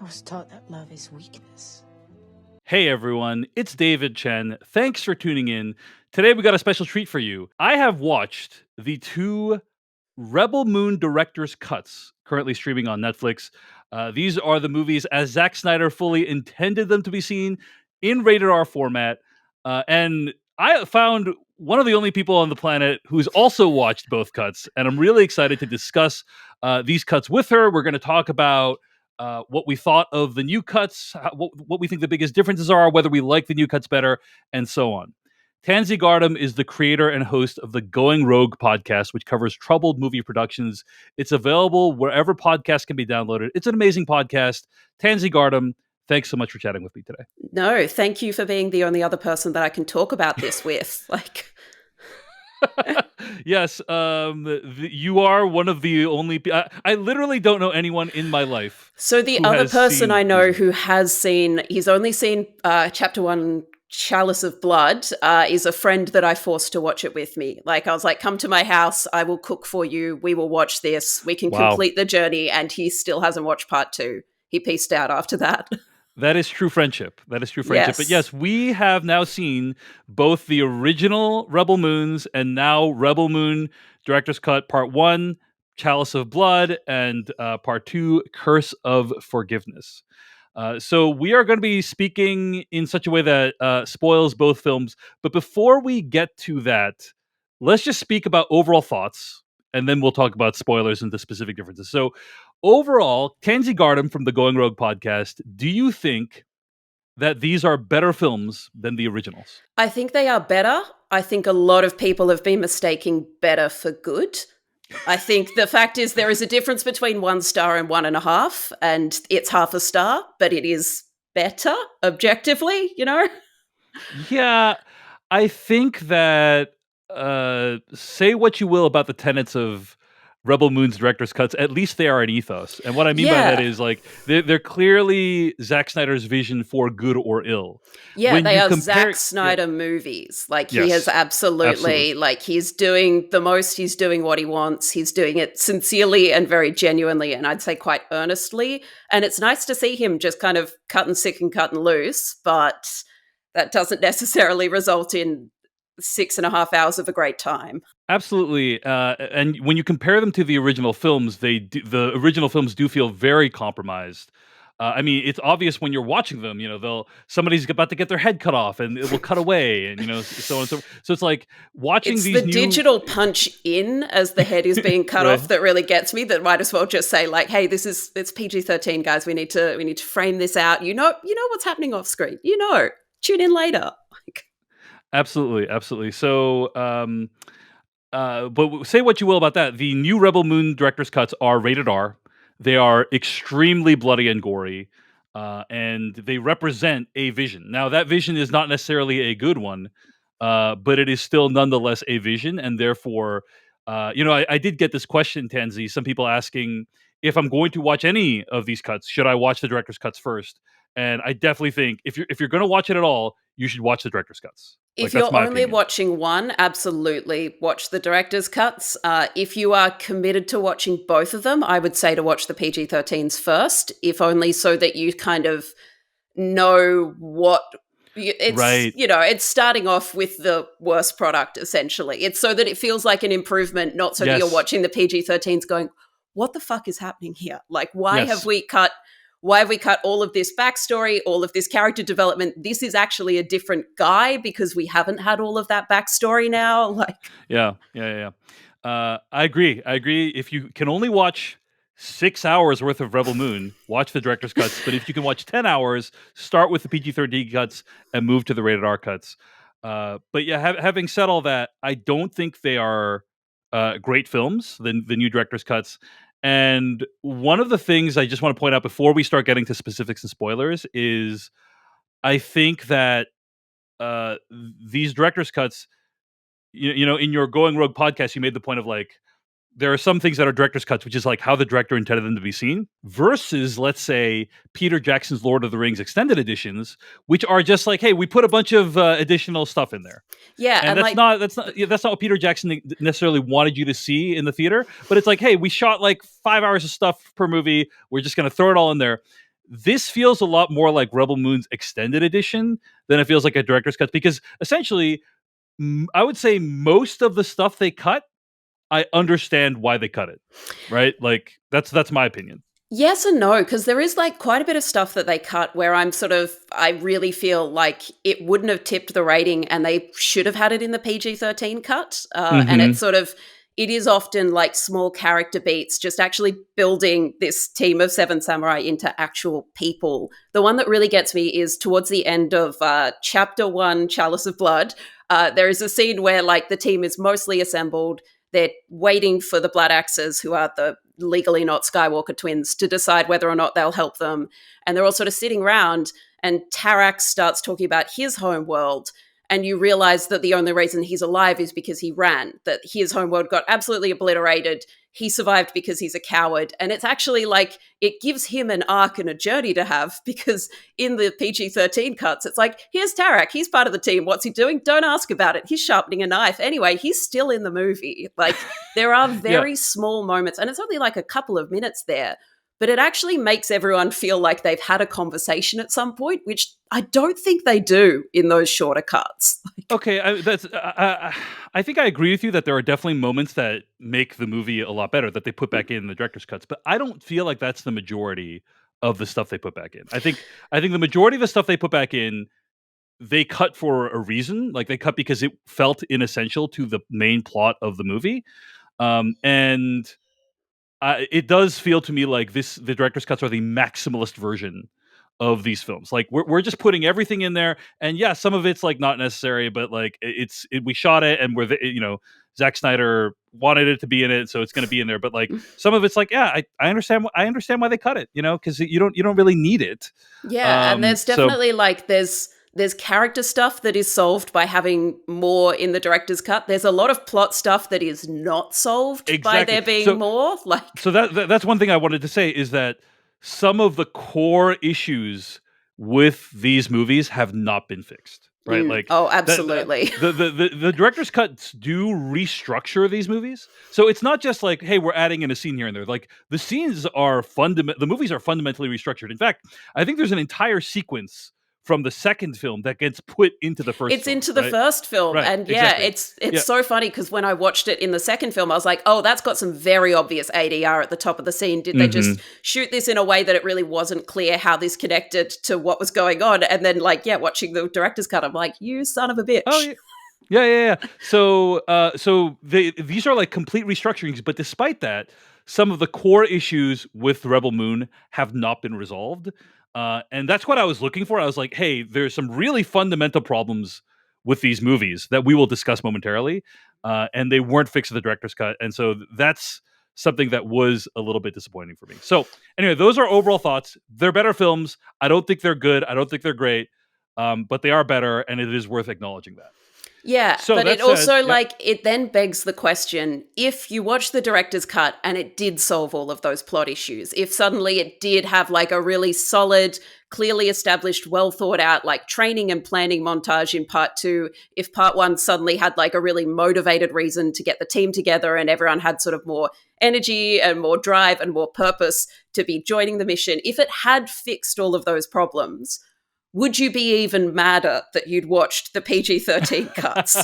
I was taught that love is weakness. Hey everyone, it's David Chen. Thanks for tuning in. Today we got a special treat for you. I have watched the two Rebel Moon director's cuts currently streaming on Netflix. These are the movies as Zack Snyder fully intended them to be seen in rated R format. And I found one of the only people on the planet who's also watched both cuts, and I'm really excited to discuss these cuts with her. We're going to talk about what we thought of the new cuts, what we think the biggest differences are, whether we like the new cuts better, and so on. Tansy Gardam is the creator and host of the Going Rogue podcast, which covers troubled movie productions. It's available wherever podcasts can be downloaded. It's an amazing podcast. Tansy Gardam, thanks so much for chatting with me today. No, thank you for being the only other person that I can talk about this with. Yes, you are one of the only. I literally don't know anyone in my life. So the other person I know who has seen, he's only seen chapter 1, Chalice of Blood, is a friend that I forced to watch it with me. I was like, come to my house, I will cook for you, we will watch this, we can complete the journey, and he still hasn't watched part 2. He peaced out after that. That is true friendship. Yes. But yes, we have now seen both the original Rebel Moons and now Rebel Moon Director's Cut Part 1, Chalice of Blood, and Part 2, Curse of Forgiveness. So we are going to be speaking in such a way that spoils both films. But before we get to that, let's just speak about overall thoughts, and then we'll talk about spoilers and the specific differences. So overall, Tansy Gardam from the Going Rogue podcast, do you think that these are better films than the originals? I think they are better. I think a lot of people have been mistaking better for good. I think the fact is there is a difference between 1 star and 1.5, and it's half a star, but it is better objectively, Yeah, I think that say what you will about the tenets of Rebel Moon's director's cuts, at least they are an ethos. And what I mean by that is they're clearly Zack Snyder's vision for good or ill. Yeah, they are Zack Snyder movies. He has absolutely, he's doing the most, he's doing what he wants, he's doing it sincerely and very genuinely, and I'd say quite earnestly. And it's nice to see him just kind of cutting sick and cutting loose, but that doesn't necessarily result in 6.5 hours of a great time. Absolutely, and when you compare them to the original films, the original films do feel very compromised. I mean, it's obvious when you're watching them. Somebody's about to get their head cut off, and it will cut away, and so on and so forth. So it's like watching it's these the digital punch in as the head is being cut off that really gets me. That might as well just say hey, it's PG-13, guys. We need to frame this out. You know what's happening off screen. Tune in later. Absolutely. So, but say what you will about that. The new Rebel Moon director's cuts are rated R. They are extremely bloody and gory, and they represent a vision. Now, that vision is not necessarily a good one, but it is still nonetheless a vision, and therefore, I did get this question, Tansy. Some people asking if I'm going to watch any of these cuts, should I watch the director's cuts first? And I definitely think if you're going to watch it at all, you should watch the director's cuts. If you're only watching one, absolutely watch the director's cuts. If you are committed to watching both of them, I would say to watch the PG-13s first, if only so that you kind of know what it's right. It's starting off with the worst product, essentially. It's so that it feels like an improvement, not so that you're watching the PG-13s going, what the fuck is happening here? Why have we cut all of this backstory, all of this character development? This is actually a different guy because we haven't had all of that backstory now. Yeah. I agree. If you can only watch 6 hours worth of Rebel Moon, watch the director's cuts. But if you can watch 10 hours, start with the PG-13 cuts and move to the rated R cuts. But yeah, having said all that, I don't think they are great films, the new director's cuts. And one of the things I just want to point out before we start getting to specifics and spoilers is I think that these director's cuts, in your Going Rogue podcast, you made the point of there are some things that are director's cuts, which is how the director intended them to be seen, versus, let's say, Peter Jackson's Lord of the Rings extended editions, which are just hey, we put a bunch of additional stuff in there. Yeah, and that's not what Peter Jackson necessarily wanted you to see in the theater. But it's hey, we shot 5 hours of stuff per movie. We're just going to throw it all in there. this feels a lot more like Rebel Moon's extended edition than it feels like a director's cut, because essentially, I would say most of the stuff they cut, I understand why they cut it, right? Like that's my opinion. Yes and no, because there is like quite a bit of stuff that they cut where I really feel like it wouldn't have tipped the rating and they should have had it in the PG-13 cut. And it is often like small character beats, just actually building this team of 7 samurai into actual people. The one that really gets me is towards the end of chapter 1, Chalice of Blood. There is a scene where like the team is mostly assembled. They're waiting for the Blood Axes, who are the legally not Skywalker twins, to decide whether or not they'll help them. And they're all sort of sitting around, and Tarak starts talking about his home world. And you realize that the only reason he's alive is because he ran, that his homeworld got absolutely obliterated. He survived because he's a coward. And it's actually like, it gives him an arc and a journey to have, because in the PG-13 cuts, it's like, here's Tarak, he's part of the team. What's he doing? Don't ask about it. He's sharpening a knife. Anyway, he's still in the movie. Like, there are very small moments, and it's only like a couple of minutes there, but it actually makes everyone feel like they've had a conversation at some point, which I don't think they do in those shorter cuts. Okay, I think I agree with you that there are definitely moments that make the movie a lot better that they put back in the director's cuts, but I don't feel like that's the majority of the stuff they put back in. I think the majority of the stuff they put back in, they cut for a reason. Like, they cut because it felt inessential to the main plot of the movie, and it does feel to me like the director's cuts are the maximalist version of these films. Like, we're just putting everything in there, and yeah, some of it's like not necessary, but like we shot it, and Zack Snyder wanted it to be in it, so it's going to be in there. But like some of it's like, yeah, I understand why they cut it, because you don't really need it. Yeah, and there's definitely there's character stuff that is solved by having more in the director's cut. There's a lot of plot stuff that is not solved by there being more. So that's one thing I wanted to say, is that some of the core issues with these movies have not been fixed. Right? Like, oh, absolutely. The director's cuts do restructure these movies, so it's not just like, hey, we're adding in a scene here and there. Like, the scenes are the movies are fundamentally restructured. In fact, I think there's an entire sequence from the second film that gets put into the first. It's into the first film, and it's so funny because when I watched it in the second film, I was like, oh, that's got some very obvious ADR at the top of the scene. Did they just shoot this in a way that it really wasn't clear how this connected to what was going on? And then, watching the director's cut, I'm like, you son of a bitch. Oh yeah. So these are like complete restructurings, but despite that, some of the core issues with Rebel Moon have not been resolved. And that's what I was looking for. I was like, hey, there's some really fundamental problems with these movies that we will discuss momentarily. And they weren't fixed in the director's cut. And so that's something that was a little bit disappointing for me. So anyway, those are overall thoughts. They're better films. I don't think they're good. I don't think they're great. But they are better, and it is worth acknowledging that. Yeah, so but it also, it then begs the question, if you watch the director's cut and it did solve all of those plot issues, if suddenly it did have like a really solid, clearly established, well thought out, like training and planning montage in part 2, if part 1 suddenly had like a really motivated reason to get the team together and everyone had sort of more energy and more drive and more purpose to be joining the mission, if it had fixed all of those problems, would you be even madder that you'd watched the PG-13 cuts?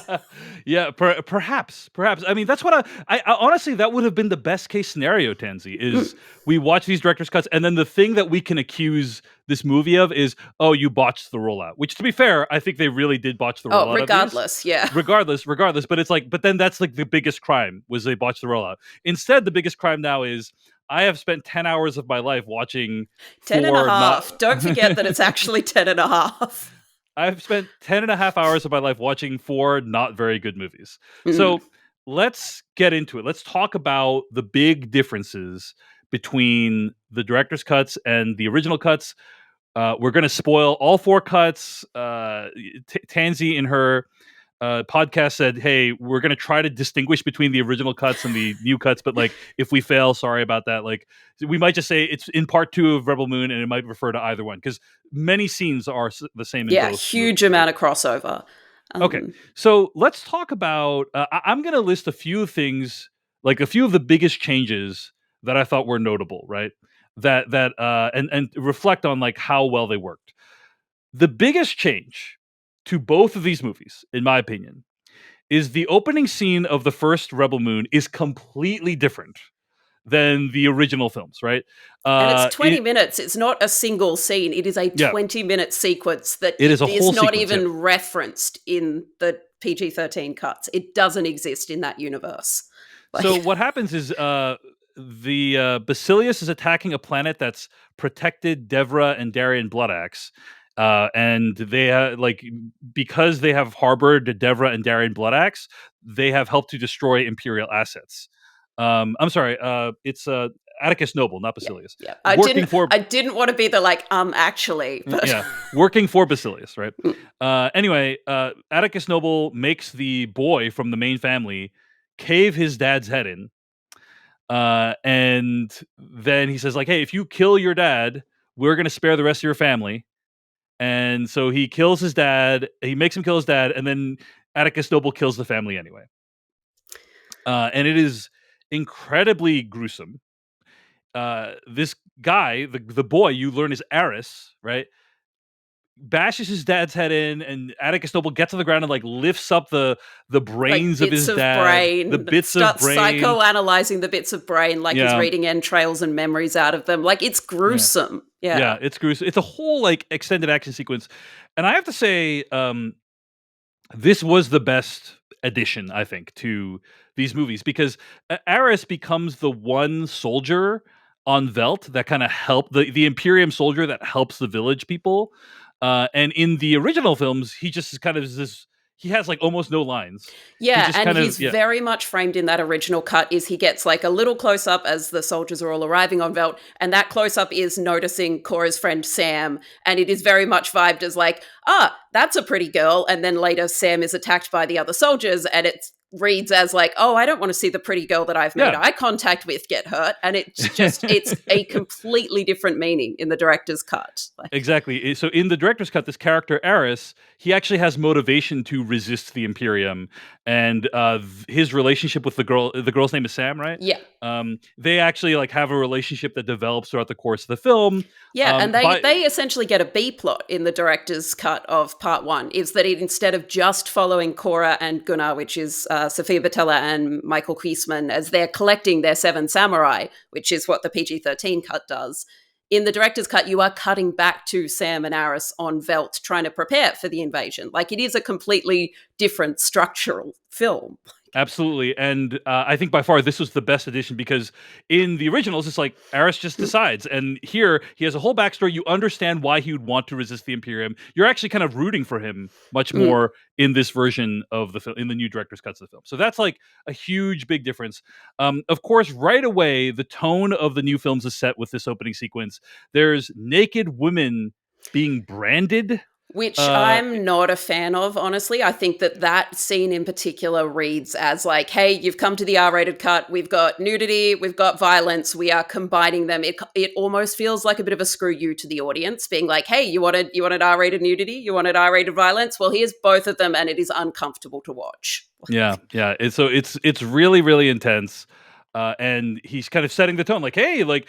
Yeah, perhaps. I mean, that's what I honestly, that would have been the best case scenario, Tansy, is we watch these director's cuts, and then the thing that we can accuse this movie of is, oh, you botched the rollout. Which, to be fair, I think they really did botch the rollout. Oh, regardless, yeah. Regardless. But it's like, but then that's like the biggest crime, was they botched the rollout. Instead, the biggest crime now is, I have spent 10 hours of my life watching 10 and a half. Don't forget that it's actually 10 and a half. I've spent 10 and a half hours of my life watching 4 not very good movies. So let's get into it. Let's talk about the big differences between the director's cuts and the original cuts. We're going to spoil all 4 cuts. Tansy in her podcast said, hey, we're going to try to distinguish between the original cuts and the new cuts, but like, if we fail, sorry about that. Like, we might just say it's in part 2 of Rebel Moon, and it might refer to either one, because many scenes are the same in both. Huge amount of crossover. Okay, so let's talk about, I'm going to list a few things, like a few of the biggest changes that I thought were notable, right? and reflect on like how well they worked. The biggest change to both of these movies, in my opinion, is the opening scene of the first Rebel Moon is completely different than the original films, right? And it's 20 minutes. It's not a single scene. It is a 20-minute sequence that it is a whole not sequence, even referenced in the PG-13 cuts. It doesn't exist in that universe. So what happens is the Basilius is attacking a planet that's protected Devra and Darien Bloodaxe. And they because they have harbored Devra and Darien Bloodaxe, they have helped to destroy Imperial assets. I'm sorry, it's Atticus Noble, not Basilius. Yeah. I didn't want to be the actually. But... Yeah, working for Basilius, right? Anyway, Atticus Noble makes the boy from the main family cave his dad's head in. And then he says, like, hey, if you kill your dad, we're going to spare the rest of your family. And so he kills his dad. He makes him kill his dad. And then Atticus Noble kills the family anyway. And it is incredibly gruesome. This guy, the boy you learn is Aris, right? Bashes his dad's head in, and Atticus Noble gets on the ground and like lifts up the brains of his dad, the bits of brain, psychoanalyzing the bits of brain, like he's reading entrails and memories out of them. Like it's gruesome. Yeah, it's gruesome. It's a whole like extended action sequence, and I have to say, this was the best addition, I think, to these movies because Aris becomes the one soldier on Velt that kind of help the Imperium soldier that helps the village people. And in the original films, he just is kind of this. He has like almost no lines. Yeah, and he's very much framed in that original cut. Is he gets like a little close up as the soldiers are all arriving on Velt, and that close up is noticing Cora's friend Sam, and it is very much vibed as like, that's a pretty girl. And then later, Sam is attacked by the other soldiers, and it reads as like, I don't want to see the pretty girl that I've made eye contact with get hurt. And it's a completely different meaning in the director's cut. Exactly. So in the director's cut, this character Aris, he actually has motivation to resist the Imperium, and his relationship with the girl's name is Sam, right? Yeah. They actually like have a relationship that develops throughout the course of the film. Yeah, and they essentially get a B plot in the director's cut of part one, is that instead of just following Cora and Gunnar, which is Sofia Boutella and Michael Kiesman, as they're collecting their 7 samurai, which is what the PG-13 cut does. In the director's cut, you are cutting back to Sam and Aris on Velt trying to prepare for the invasion. Like, it is a completely different structural film. Absolutely. And I think by far this was the best addition because in the originals, it's like Aris just decides. And here he has a whole backstory. You understand why he would want to resist the Imperium. You're actually kind of rooting for him much more in this version of the film, in the new director's cuts of the film. So that's like a huge, big difference. Of course, right away, the tone of the new films is set with this opening sequence. There's naked women being branded. Which I'm not a fan of, honestly. I think that scene in particular reads as like, hey, you've come to the R-rated cut. We've got nudity. We've got violence. We are combining them. It almost feels like a bit of a screw you to the audience, being like, hey, you wanted R-rated nudity? You wanted R-rated violence? Well, here's both of them, and it is uncomfortable to watch. Yeah. So it's really, really intense. And he's kind of setting the tone, like, "Hey, like,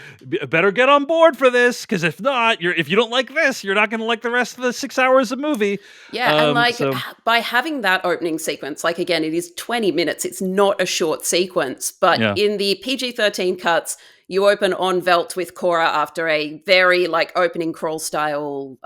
better get on board for this, because if not, if you don't like this, you're not going to like the rest of the 6 hours of movie." Yeah, and like by having that opening sequence, like again, it is 20 minutes. It's not a short sequence, but in the PG-13 cuts, you open on Velt with Cora after a very like opening crawl style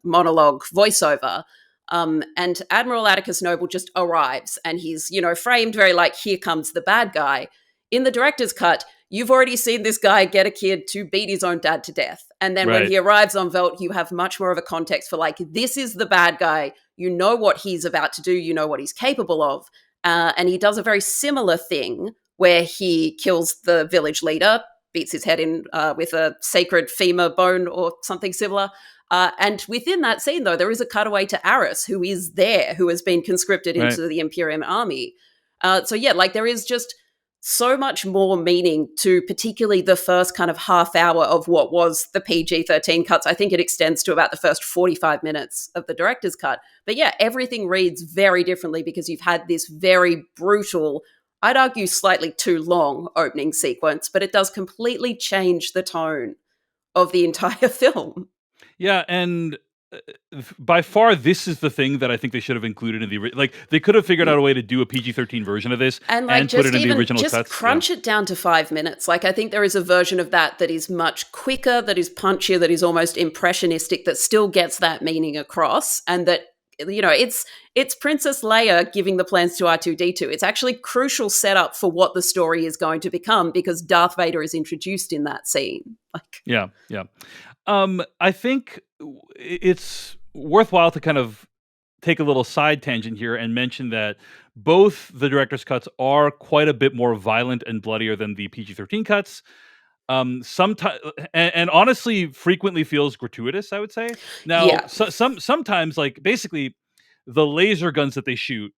monologue voiceover. And Admiral Atticus Noble just arrives, and he's framed very like, here comes the bad guy. In the director's cut, you've already seen this guy get a kid to beat his own dad to death. And then when he arrives on Velt, you have much more of a context for like, this is the bad guy. You know what he's about to do. You know what he's capable of. And he does a very similar thing where he kills the village leader, beats his head in with a sacred femur bone or something similar. And within that scene, though, there is a cutaway to Aris, who is there, who has been conscripted into the Imperium army. So yeah, like there is just so much more meaning to particularly the first kind of half hour of what was the PG-13 cuts. I think it extends to about the first 45 minutes of the director's cut. But yeah, everything reads very differently because you've had this very brutal, I'd argue slightly too long opening sequence, but it does completely change the tone of the entire film. Yeah, and by far, this is the thing that I think they should have included in the like. They could have figured out a way to do a PG-13 version of this and put it in the original cuts. Crunch it down to 5 minutes. Like, I think there is a version of that is much quicker, that is punchier, that is almost impressionistic, that still gets that meaning across, and that, you know, it's Princess Leia giving the plans to R2-D2. It's actually crucial setup for what the story is going to become, because Darth Vader is introduced in that scene. Yeah. I think it's worthwhile to kind of take a little side tangent here and mention that both the director's cuts are quite a bit more violent and bloodier than the PG-13 cuts. Sometimes, and honestly, frequently feels gratuitous, I would say. Now, sometimes, like, basically, the laser guns that they shoot,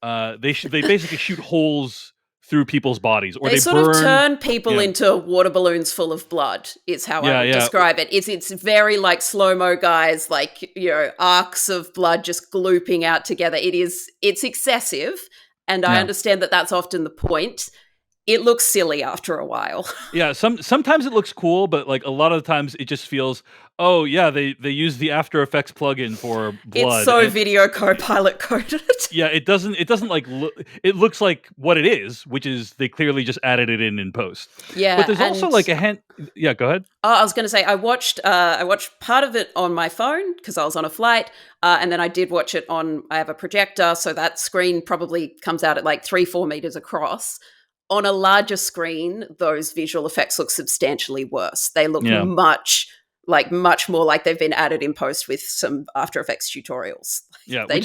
they basically shoot holes through people's bodies, or they sort burn, of turn people into water balloons full of blood, is how I would describe it. It's very like slow-mo guys, like, you know, arcs of blood just glooping out together. It's excessive, and I understand that that's often the point. It looks silly after a while. Yeah, sometimes it looks cool, but like a lot of the times it just feels, oh yeah, they use the After Effects plugin for blood. It's so Video Copilot coded. Yeah, it doesn't like it looks like what it is, which is they clearly just added it in post. Yeah, but there's also like a hint. Yeah, go ahead. I was going to say I watched part of it on my phone because I was on a flight, and then I did watch it on. I have a projector, so that screen probably comes out at like 3-4 meters across. On a larger screen, those visual effects look substantially worse. They look much more like they've been added in post with some After Effects tutorials. Yeah, which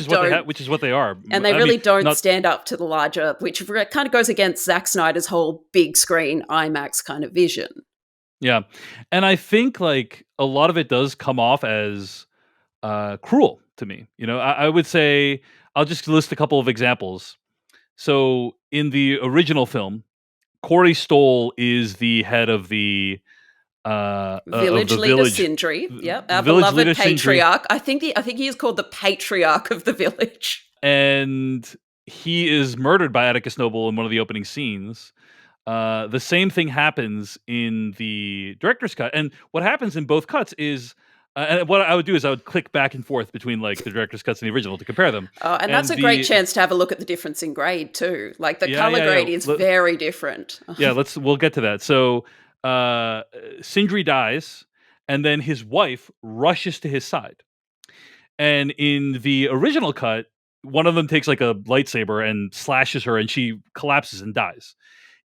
is what they are. And they really don't stand up to the larger, which kind of goes against Zack Snyder's whole big screen IMAX kind of vision. Yeah. And I think like a lot of it does come off as cruel to me. You know, I would say, I'll just list a couple of examples. So in the original film, Corey Stoll is the head of the village leader Sindri. Yep, our beloved patriarch. I think he is called the patriarch of the village. And he is murdered by Atticus Noble in one of the opening scenes. The same thing happens in the director's cut, and what happens in both cuts is. And what I would do is I would click back and forth between like the director's cuts and the original to compare them. And that's a great chance to have a look at the difference in grade too. Like the color grade is very different. Yeah, we'll get to that. So Sindri dies, and then his wife rushes to his side. And in the original cut, one of them takes like a lightsaber and slashes her, and she collapses and dies.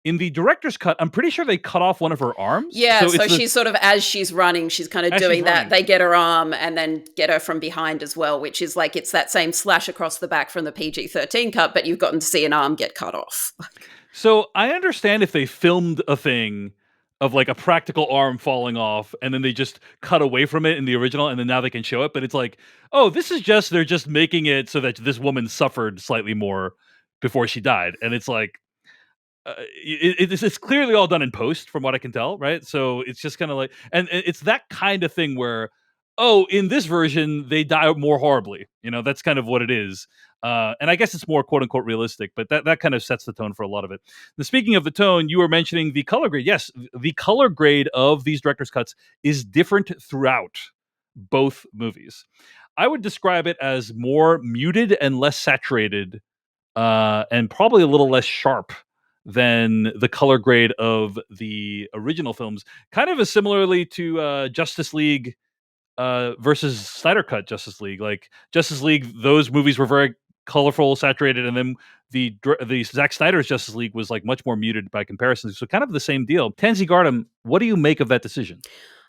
In the director's cut, I'm pretty sure they cut off one of her arms. Yeah, so she's sort of, as she's running, she's kind of doing that. They get her arm and then get her from behind as well, which is like, it's that same slash across the back from the PG-13 cut, but you've gotten to see an arm get cut off. So I understand if they filmed a thing of like a practical arm falling off and then they just cut away from it in the original and then now they can show it. But it's like, oh, they're just making it so that this woman suffered slightly more before she died. And it's like, it's clearly all done in post from what I can tell, right? So it's just kind of like, and it's that kind of thing where, oh, in this version they die more horribly, you know, that's kind of what it is. And I guess it's more quote unquote realistic, but that kind of sets the tone for a lot of it. Now, speaking of the tone, you were mentioning the color grade. Yes, the color grade of these director's cuts is different throughout both movies. I would describe it as more muted and less saturated, and probably a little less sharp than the color grade of the original films, kind of as similarly to Justice League versus Snyder Cut Justice League. Like Justice League, those movies were very colorful, saturated, and then the Zack Snyder's Justice League was like much more muted by comparison. So kind of the same deal. Tansy Gardam, what do you make of that decision?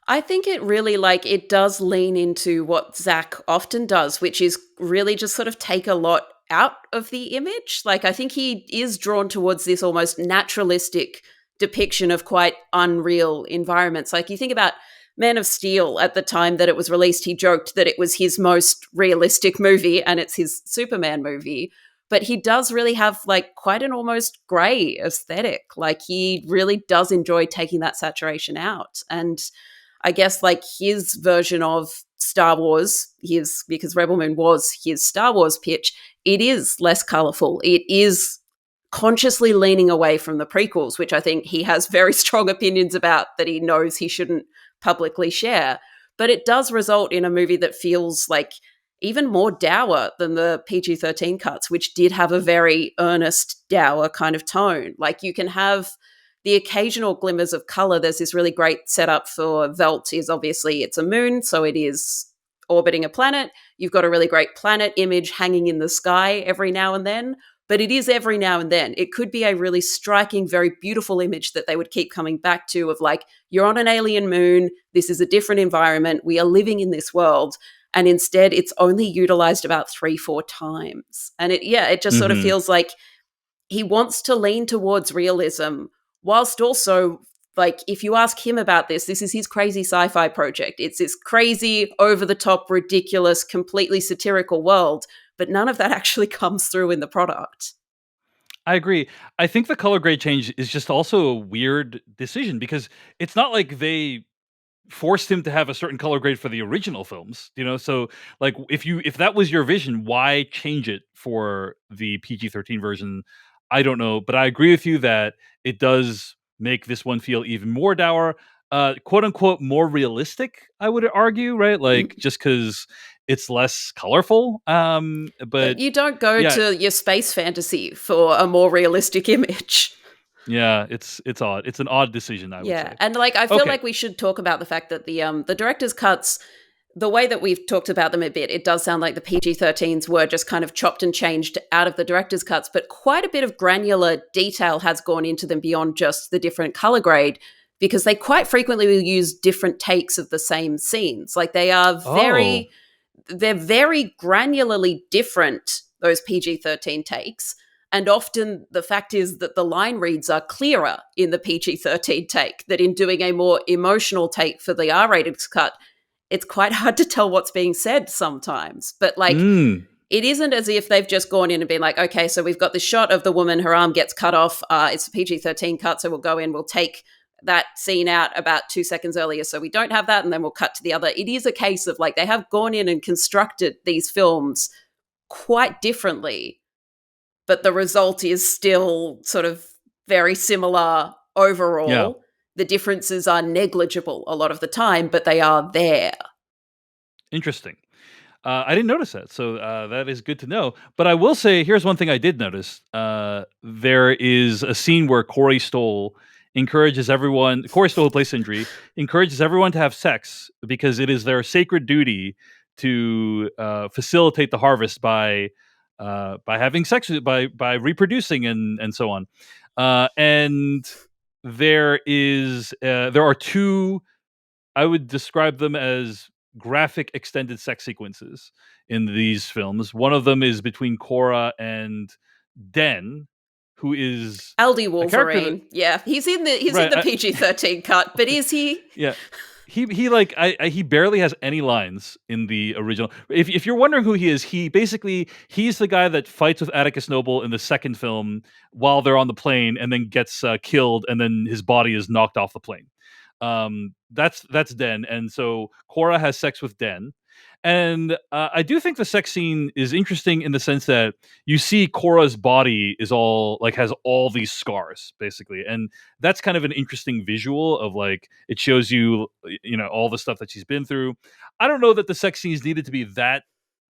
I think it really, like, it does lean into what Zack often does, which is really just sort of take a lot out of the image. Like, I think he is drawn towards this almost naturalistic depiction of quite unreal environments. Like, you think about Man of Steel at the time that it was released, he joked that it was his most realistic movie and it's his Superman movie. But he does really have like quite an almost grey aesthetic. Like, he really does enjoy taking that saturation out. And I guess like his version of Star Wars, because Rebel Moon was his Star Wars pitch, it is less colourful. It is consciously leaning away from the prequels, which I think he has very strong opinions about, that he knows he shouldn't publicly share. But it does result in a movie that feels like even more dour than the PG-13 cuts, which did have a very earnest, dour kind of tone. Like, you can have the occasional glimmers of color. There's this really great setup for Velt is obviously it's a moon, so it is orbiting a planet. You've got a really great planet image hanging in the sky every now and then, but it is every now and then. It could be a really striking, very beautiful image that they would keep coming back to of like, you're on an alien moon, this is a different environment, we are living in this world. And instead, it's only utilized about 3-4 times. And it just sort of feels like he wants to lean towards realism, whilst also, like, if you ask him about this is his crazy sci-fi project. It's this crazy, over-the-top, ridiculous, completely satirical world, but none of that actually comes through in the product. I agree. I think the color grade change is just also a weird decision because it's not like they forced him to have a certain color grade for the original films, so like if that was your vision, why change it for the PG-13 version? I don't know, but I agree with you that it does make this one feel even more dour, quote unquote more realistic, I would argue, right? Like just because it's less colorful, but you don't go to your space fantasy for a more realistic image. Yeah, it's odd. It's an odd decision, I would say. Yeah, and like I feel like we should talk about the fact that the director's cuts, the way that we've talked about them a bit, it does sound like the PG-13s were just kind of chopped and changed out of the director's cuts, but quite a bit of granular detail has gone into them beyond just the different color grade, because they quite frequently will use different takes of the same scenes. Like they are they're very granularly different, those PG-13 takes. And often the fact is that the line reads are clearer in the PG-13 take, that in doing a more emotional take for the R-rated cut, it's quite hard to tell what's being said sometimes. But like, it isn't as if they've just gone in and been like, okay, so we've got this shot of the woman, her arm gets cut off. It's a PG-13 cut, so we'll go in, we'll take that scene out about 2 seconds earlier, so we don't have that, and then we'll cut to the other. It is a case of like, they have gone in and constructed these films quite differently, but the result is still sort of very similar overall. Yeah. The differences are negligible a lot of the time, but they are there. Interesting. I didn't notice that, so that is good to know. But I will say, here's one thing I did notice. There is a scene where Corey Stoll, who plays Sindri, encourages everyone to have sex because it is their sacred duty to facilitate the harvest by having sex, by reproducing and so on. And there are two, I would describe them as graphic extended sex sequences in these films. One of them is between Korra and Den, who is Aldi Wolverine. He's in the PG-13 cut, but is he? Yeah. He barely has any lines in the original. If you're wondering who he is, he's the guy that fights with Atticus Noble in the second film while they're on the plane and then gets killed, and then his body is knocked off the plane. That's Den, and so Korra has sex with Den. And I do think the sex scene is interesting in the sense that you see Korra's body is has all these scars, basically. And that's kind of an interesting visual of like, it shows you, all the stuff that she's been through. I don't know that the sex scenes needed to be that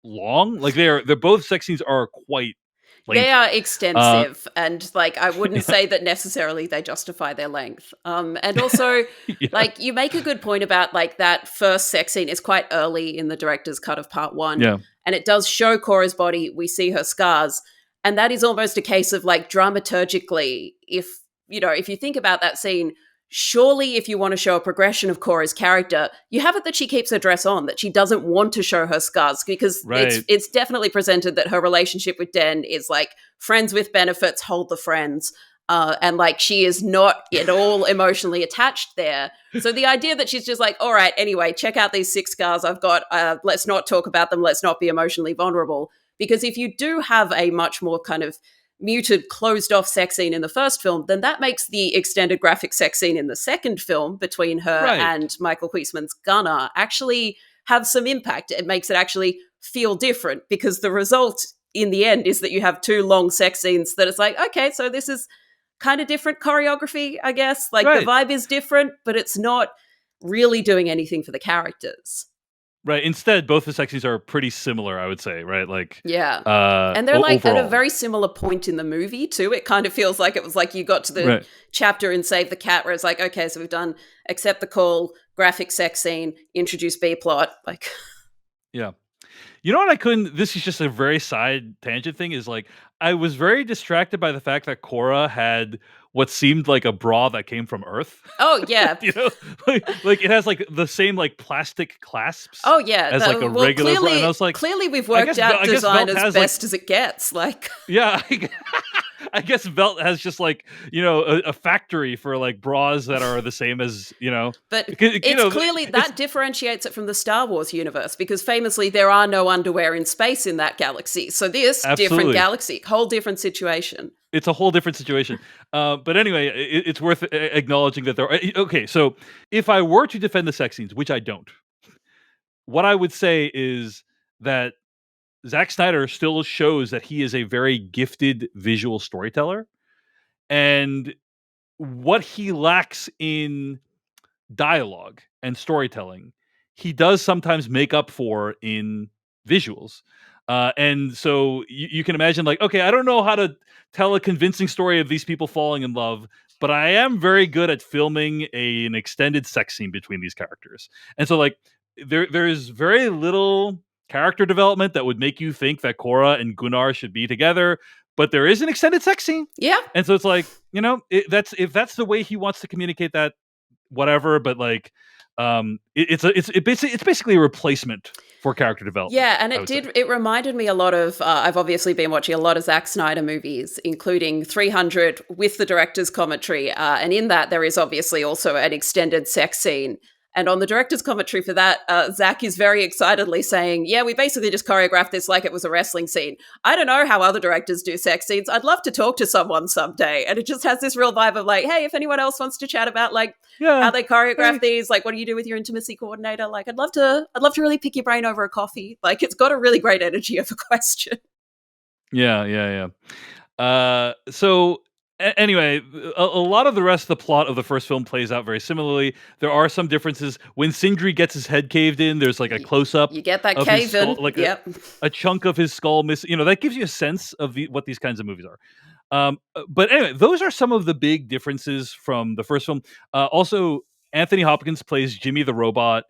long. Like they're both sex scenes are quite lengthy. They are extensive, and like I wouldn't say that necessarily they justify their length. And also, like you make a good point about like that first sex scene is quite early in the director's cut of part 1, and it does show Korra's body. We see her scars, and that is almost a case of like dramaturgically. If you think about that scene, surely if you want to show a progression of Korra's character, you have it that she keeps her dress on, that she doesn't want to show her scars, because it's definitely presented that her relationship with Den is like friends with benefits, hold the friends, and like she is not at all emotionally attached there. So the idea that she's just like, all right, anyway, check out these 6 scars I've got, let's not talk about them, let's not be emotionally vulnerable. Because if you do have a much more kind of muted, closed-off sex scene in the first film, then that makes the extended graphic sex scene in the second film between her and Michael Huisman's Gunnar actually have some impact. It makes it actually feel different, because the result in the end is that you have 2 long sex scenes that it's like, okay, so this is kind of different choreography, I guess. Like the vibe is different, but it's not really doing anything for the characters. Right. Instead, both the sex scenes are pretty similar, I would say, right? Like, yeah. And they're like overall. at a very similar point in the movie too. It kind of feels like it was like you got to the chapter in Save the Cat where it's like, okay, so we've done Accept the Call, graphic sex scene, introduce B plot. Like, yeah. You know what I couldn't, this is just a very side tangent thing, is like, I was very distracted by the fact that Korra had what seemed like a bra that came from Earth. Oh, yeah. You know, like it has like the same like plastic clasps. Oh, yeah. As like a regular bra. And I was like, clearly we've worked out design as best as it gets. Like, yeah. I guess Velt has just like, you know, a factory for like bras that are the same as, you know. But it's clearly that differentiates it from the Star Wars universe, because famously there are no underwear in space in that galaxy. So this, different galaxy, whole different situation. It's a whole different situation. But anyway, it's worth acknowledging that there are... Okay, so if I were to defend the sex scenes, which I don't, what I would say is that Zack Snyder still shows that he is a very gifted visual storyteller. And what he lacks in dialogue and storytelling, he does sometimes make up for in visuals. And so you can imagine, like, okay, I don't know how to tell a convincing story of these people falling in love, but I am very good at filming an extended sex scene between these characters. And so, like, there is very little character development that would make you think that Korra and Gunnar should be together, but there is an extended sex scene. Yeah. And so it's like, you know, if that's the way he wants to communicate that, whatever, but like, it's basically a replacement for character development. Yeah, and it reminded me a lot of, I've obviously been watching a lot of Zack Snyder movies, including 300 with the director's commentary, and in that there is obviously also an extended sex scene. And on the director's commentary for that, Zack is very excitedly saying, yeah, we basically just choreographed this like it was a wrestling scene. I don't know how other directors do sex scenes. I'd love to talk to someone someday. And it just has this real vibe of like, hey, if anyone else wants to chat about like how they choreograph these, like what do you do with your intimacy coordinator? Like I'd love to really pick your brain over a coffee. Like it's got a really great energy of a question. Yeah. So anyway, a lot of the rest of the plot of the first film plays out very similarly. There are some differences. When Sindri gets his head caved in, there's like a close-up. You get that cave in. Like a chunk of his skull missing. You know, that gives you a sense of what these kinds of movies are. But anyway, those are some of the big differences from the first film. Also, Anthony Hopkins plays Jimmy the Robot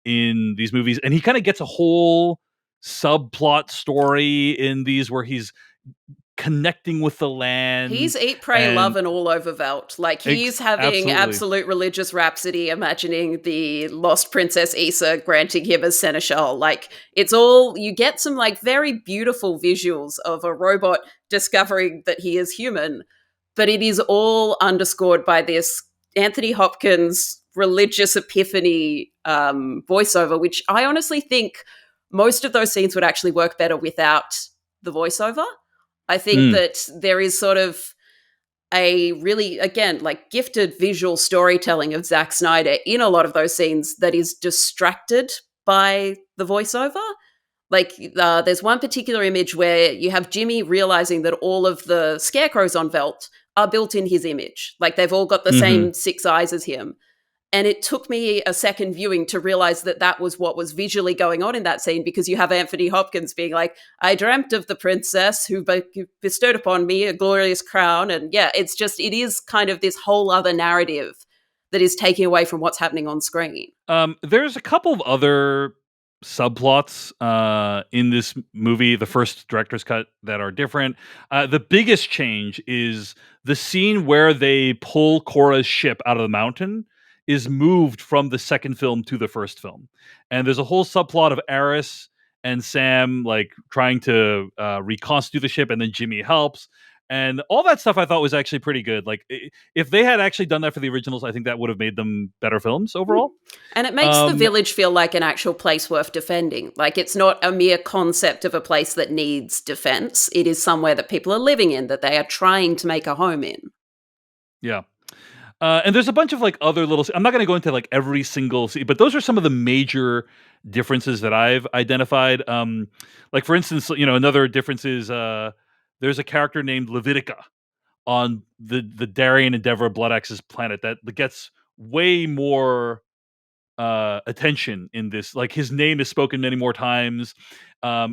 in these movies, and he kind of gets a whole subplot story in these where he's connecting with the land. He's eat, pray, love, and all over Velt. Like he's having absolute religious rhapsody, imagining the lost princess Issa granting him as seneschal. Like it's all, you get some like very beautiful visuals of a robot discovering that he is human, but it is all underscored by this Anthony Hopkins religious epiphany voiceover, which I honestly think most of those scenes would actually work better without the voiceover. I think that there is sort of a really, again, like gifted visual storytelling of Zack Snyder in a lot of those scenes that is distracted by the voiceover. Like there's one particular image where you have Jimmy realizing that all of the scarecrows on Velt are built in his image. Like they've all got the same 6 eyes as him. And it took me a second viewing to realize that that was what was visually going on in that scene, because you have Anthony Hopkins being like, I dreamt of the princess who bestowed upon me a glorious crown. And yeah, it is kind of this whole other narrative that is taking away from what's happening on screen. There's a couple of other subplots in this movie, the first director's cut, that are different. The biggest change is the scene where they pull Korra's ship out of the mountain is moved from the second film to the first film. And there's a whole subplot of Aris and Sam like trying to reconstitute the ship, and then Jimmy helps. And all that stuff I thought was actually pretty good. Like if they had actually done that for the originals, I think that would have made them better films overall. And it makes the village feel like an actual place worth defending. Like it's not a mere concept of a place that needs defense. It is somewhere that people are living in, that they are trying to make a home in. Yeah. And there's a bunch of like other little, I'm not going to go into like every single scene, but those are some of the major differences that I've identified. Like for instance, you know, another difference is there's a character named Levitica on the Darien and Deborah Bloodacce's planet that gets way more attention in this. Like, his name is spoken many more times.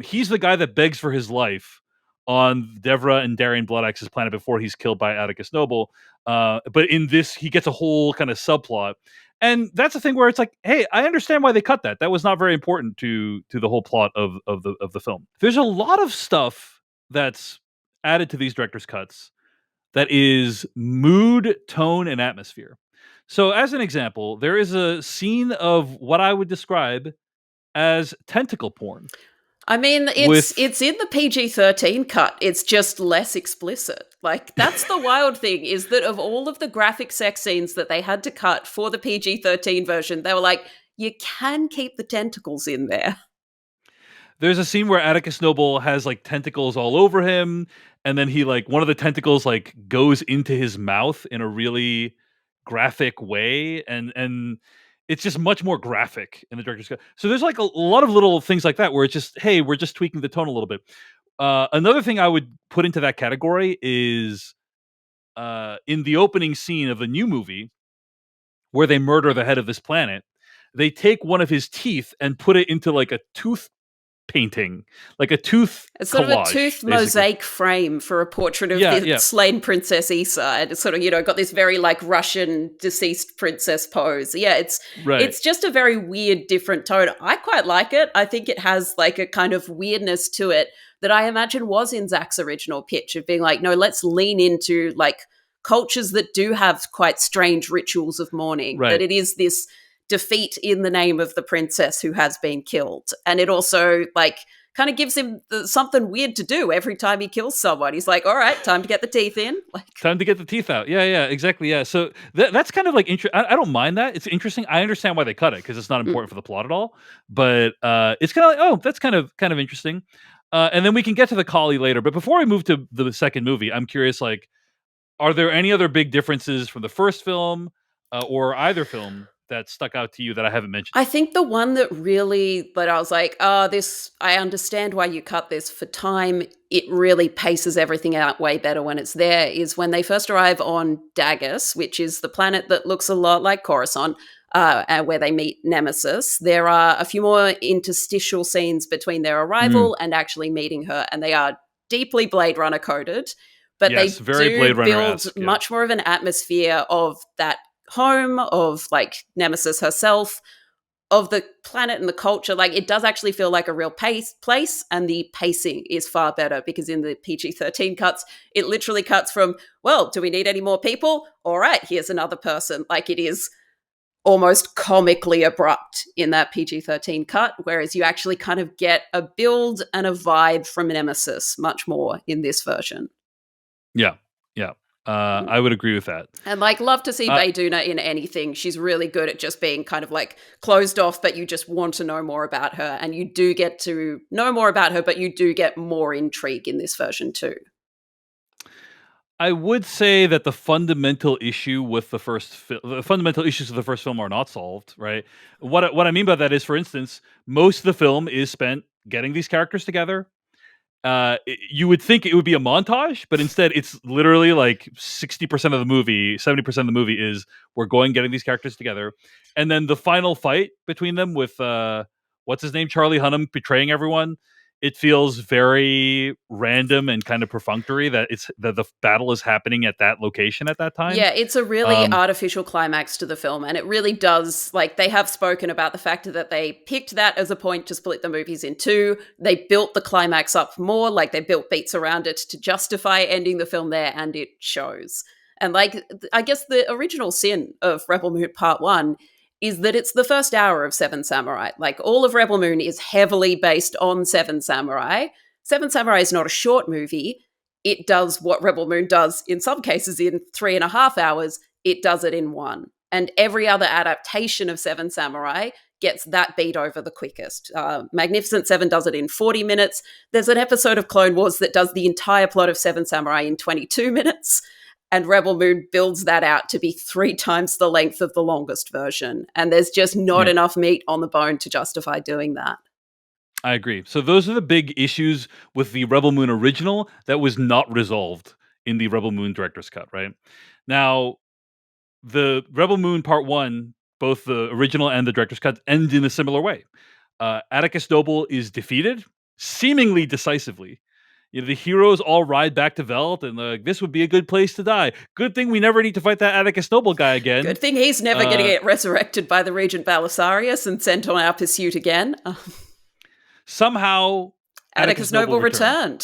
He's the guy that begs for his life on Devra and Darian Bloodaxe's planet before he's killed by Atticus Noble. But in this, he gets a whole kind of subplot. And that's the thing where it's like, hey, I understand why they cut that. That was not very important to the whole plot of the film. There's a lot of stuff that's added to these director's cuts that is mood, tone, and atmosphere. So, as an example, there is a scene of what I would describe as tentacle porn. I mean, it's in the PG-13 cut. It's just less explicit. Like, that's the wild thing, is that of all of the graphic sex scenes that they had to cut for the PG-13 version, they were like, you can keep the tentacles in there. There's a scene where Atticus Noble has like tentacles all over him, and then he like one of the tentacles like goes into his mouth in a really graphic way, and it's just much more graphic in the director's cut. So there's like a lot of little things like that where it's just, hey, we're just tweaking the tone a little bit. Another thing I would put into that category is in the opening scene of the new movie where they murder the head of this planet, they take one of his teeth and put it into like a tooth painting, like a tooth It's sort collage, of a tooth mosaic frame for a portrait of the slain Princess Issa. And it's sort of, got this very like Russian deceased princess pose. Yeah, it's just a very weird, different tone. I quite like it. I think it has like a kind of weirdness to it that I imagine was in Zack's original pitch of being like, no, let's lean into like cultures that do have quite strange rituals of mourning. That it is this defeat in the name of the princess who has been killed. And it also like kind of gives him something weird to do every time he kills someone. He's like, all right, time to get the teeth in. Like, time to get the teeth out. Yeah, exactly. Yeah. So that's kind of like, I don't mind that. It's interesting. I understand why they cut it because it's not important for the plot at all. But it's kind of like, oh, that's kind of interesting. And then we can get to the Collie later. But before we move to the second movie, I'm curious, like, are there any other big differences from the first film or either film that stuck out to you that I haven't mentioned? I think the one that really, but I was like, I understand why you cut this for time. It really paces everything out way better when it's there, is when they first arrive on Dagus, which is the planet that looks a lot like Coruscant, where they meet Nemesis. There are a few more interstitial scenes between their arrival and actually meeting her, and they are deeply Blade Runner coded. But yes, they very do Blade build much more of an atmosphere of that home, of like Nemesis herself, of the planet and the culture. Like, it does actually feel like a real place, and the pacing is far better because in the PG-13 cuts, it literally cuts from, well, do we need any more people? All right, here's another person. Like, it is almost comically abrupt in that PG-13 cut, whereas you actually kind of get a build and a vibe from Nemesis much more in this version. Yeah. I would agree with that. And like, love to see Bayduna in anything. She's really good at just being kind of like closed off, but you just want to know more about her. And you do get to know more about her, but you do get more intrigue in this version too. I would say that the fundamental issue with the fundamental issues of the first film are not solved, right? What I mean by that is, for instance, most of the film is spent getting these characters together. You would think it would be a montage, but instead it's literally like 60% of the movie, 70% of the movie is we're getting these characters together. And then the final fight between them with, what's his name? Charlie Hunnam betraying everyone. It feels very random and kind of perfunctory that the battle is happening at that location at that time. Yeah, it's a really artificial climax to the film, and it really does, like, they have spoken about the fact that they picked that as a point to split the movies in two. They built the climax up more, like they built beats around it to justify ending the film there, and it shows. And like, I guess the original sin of Rebel Moon Part 1 is that it's the first hour of Seven Samurai. Like, all of Rebel Moon is heavily based on Seven Samurai. Seven Samurai is not a short movie. It does what Rebel Moon does in some cases in 3.5 hours. It does it in one. And every other adaptation of Seven Samurai gets that beat over the quickest. Magnificent Seven does it in 40 minutes. There's an episode of Clone Wars that does the entire plot of Seven Samurai in 22 minutes. And Rebel Moon builds that out to be 3 times the length of the longest version. And there's just not enough meat on the bone to justify doing that. I agree. So those are the big issues with the Rebel Moon original that was not resolved in the Rebel Moon director's cut, right? Now, the Rebel Moon Part 1 both the original and the director's cut end in a similar way. Atticus Noble is defeated, seemingly decisively. The heroes all ride back to Velt, and this would be a good place to die. Good thing we never need to fight that Atticus Noble guy again. Good thing he's never going to get resurrected by the Regent Belisarius and sent on our pursuit again. Somehow, Atticus Noble returned.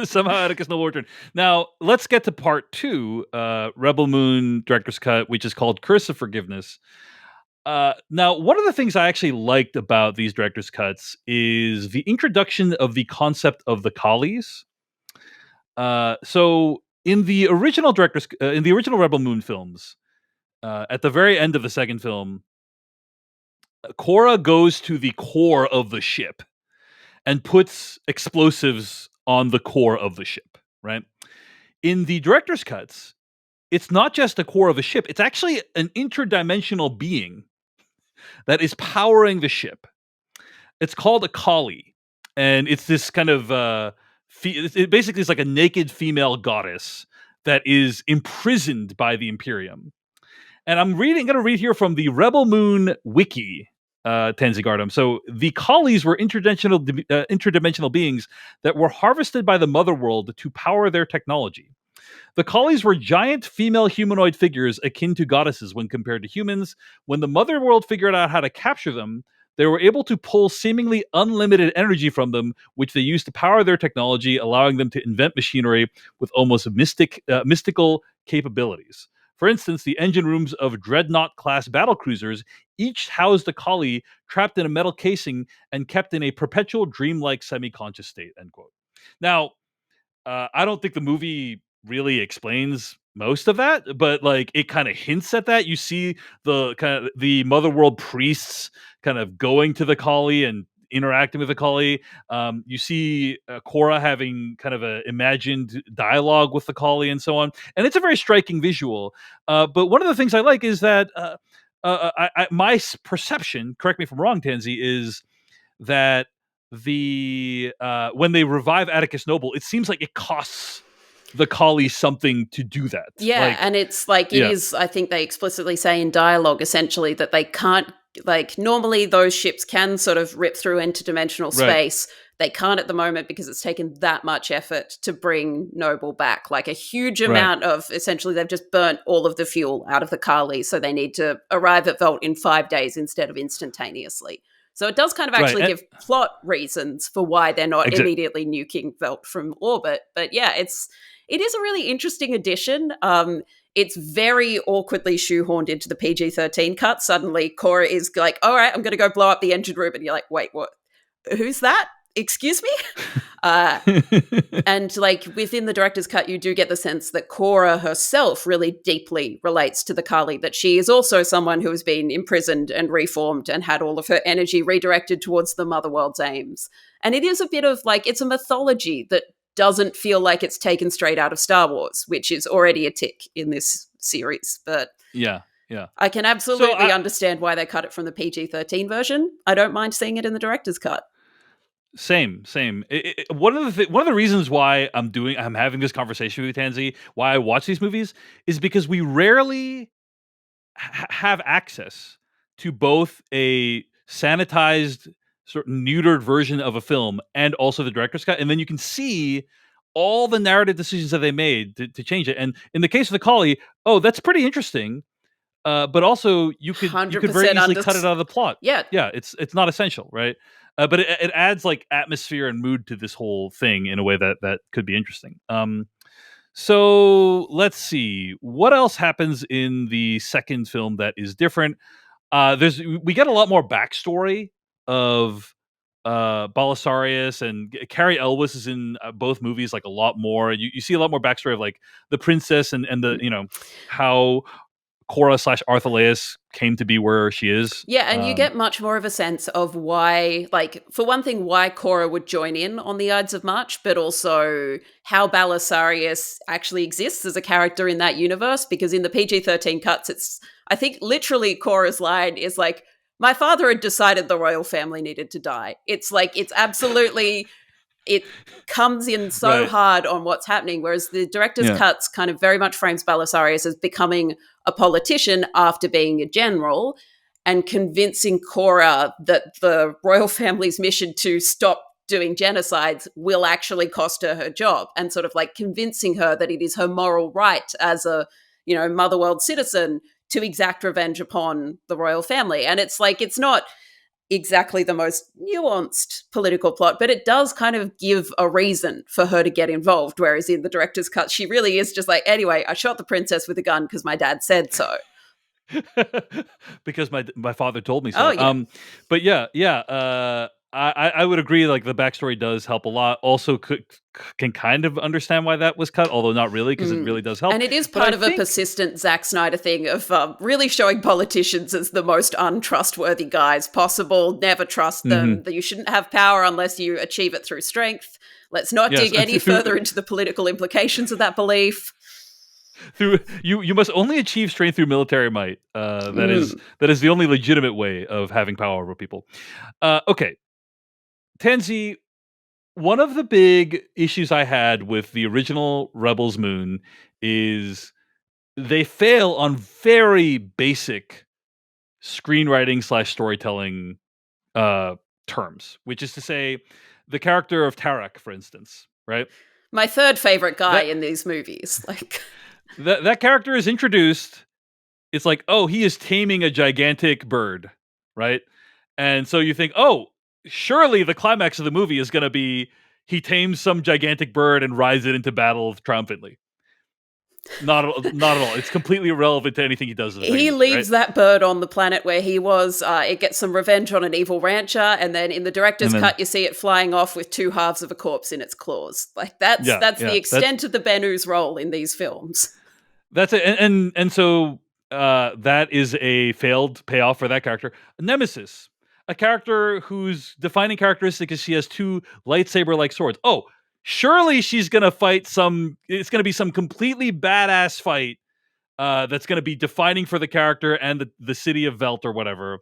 Somehow Atticus Noble returned. Now, let's get to part 2, Rebel Moon Director's Cut, which is called Curse of Forgiveness. Now, one of the things I actually liked about these director's cuts is the introduction of the concept of the Collies. So in the original Rebel Moon films, at the very end of the second film, Cora goes to the core of the ship and puts explosives on the core of the ship, right? In the director's cuts, it's not just a core of a ship, it's actually an interdimensional being that is powering the ship. It's called a Collie, and it's this kind of it basically is like a naked female goddess that is imprisoned by the Imperium. And I'm going to read here from the Rebel Moon wiki, Tansy Gardam. So the Collies were interdimensional beings that were harvested by the Mother World to power their technology. The Collies were giant female humanoid figures akin to goddesses when compared to humans. When the Mother World figured out how to capture them, they were able to pull seemingly unlimited energy from them, which they used to power their technology, allowing them to invent machinery with almost mystical capabilities. For instance, the engine rooms of Dreadnought-class battlecruisers each housed a Collie trapped in a metal casing and kept in a perpetual dreamlike semi-conscious state, end quote. Now, I don't think the movie really explains most of that, but like it kind of hints at that. You see the Mother World priests kind of going to the Collie and interacting with the Collie. You see Cora having kind of a imagined dialogue with the Collie and so on, and it's a very striking visual. But one of the things I like is that my perception, correct me if I'm wrong, Tansy, is that when they revive Atticus Noble, it seems like it costs the Collie something to do that. Yeah, and it's like it is, I think they explicitly say in dialogue essentially that they can't, like normally those ships can sort of rip through interdimensional space. They can't at the moment because it's taken that much effort to bring Noble back. Like a huge amount of, essentially they've just burnt all of the fuel out of the Collie, so they need to arrive at Velt in 5 days instead of instantaneously. So it does kind of actually give plot reasons for why they're not immediately nuking Velt from orbit. But yeah, it is a really interesting addition. It's very awkwardly shoehorned into the PG-13 cut. Suddenly, Cora is like, all right, I'm going to go blow up the engine room. And you're like, wait, what? Who's that? Excuse me? And like within the director's cut, you do get the sense that Cora herself really deeply relates to the Collie, that she is also someone who has been imprisoned and reformed and had all of her energy redirected towards the Mother World's aims. And it is a bit of like, it's a mythology that doesn't feel like it's taken straight out of Star Wars, which is already a tick in this series. But yeah. I can absolutely understand why they cut it from the PG-13 version. I don't mind seeing it in the director's cut. Same. One of the reasons why I'm having this conversation with you, Tansy, why I watch these movies is because we rarely have access to both a sanitized, sort of neutered version of a film and also the director's cut, and then you can see all the narrative decisions that they made to change it. And in the case of the Collie, that's pretty interesting. But also you could very easily cut it out of the plot. Yeah, it's not essential, right? But it adds like atmosphere and mood to this whole thing in a way that could be interesting. So let's see what else happens in the second film that is different. We get a lot more backstory of Belisarius, and Carrie Elwes is in both movies like a lot more. You see a lot more backstory of like the princess and the how Cora / Arthaleus came to be where she is. Yeah, and you get much more of a sense of why, like, for one thing, why Cora would join in on the Ides of March, but also how Belisarius actually exists as a character in that universe, because in the PG-13 cuts, it's, I think, literally Cora's line is like, my father had decided the royal family needed to die. It's like, it's absolutely... it comes in so hard on what's happening, whereas the director's cuts kind of very much frames Balisarius as becoming a politician after being a general and convincing Cora that the royal family's mission to stop doing genocides will actually cost her job, and sort of like convincing her that it is her moral right as a, you know, Motherworld citizen to exact revenge upon the royal family. And it's like, it's not exactly the most nuanced political plot, but it does kind of give a reason for her to get involved. Whereas in the director's cut, she really is just like, anyway, I shot the princess with a gun because my dad said so. Because my father told me so. Oh, yeah. But I would agree. Like the backstory does help a lot. Also, can kind of understand why that was cut, although not really, because it really does help. And it is part of a persistent Zack Snyder thing of really showing politicians as the most untrustworthy guys possible. Never trust them. That you shouldn't have power unless you achieve it through strength. Let's not dig any further into the political implications of that belief. You must only achieve strength through military might. That is the only legitimate way of having power over people. Okay. Tansy, one of the big issues I had with the original Rebels Moon is they fail on very basic screenwriting / storytelling terms, which is to say the character of Tarak, for instance, right? My third favorite guy in these movies. Like that character is introduced. It's like, oh, he is taming a gigantic bird, right? And so you think, oh, surely the climax of the movie is going to be he tames some gigantic bird and rides it into battle triumphantly. Not at all. It's completely irrelevant to anything he does. He leaves that bird on the planet where he was. It gets some revenge on an evil rancher, and then in the director's cut, you see it flying off with two halves of a corpse in its claws. Like that's the extent of the Benu's role in these films. That's it, and so that is a failed payoff for that character. Nemesis, a character whose defining characteristic is she has two lightsaber-like swords. Oh, surely she's going to fight it's going to be some completely badass fight that's going to be defining for the character and the city of Velt or whatever.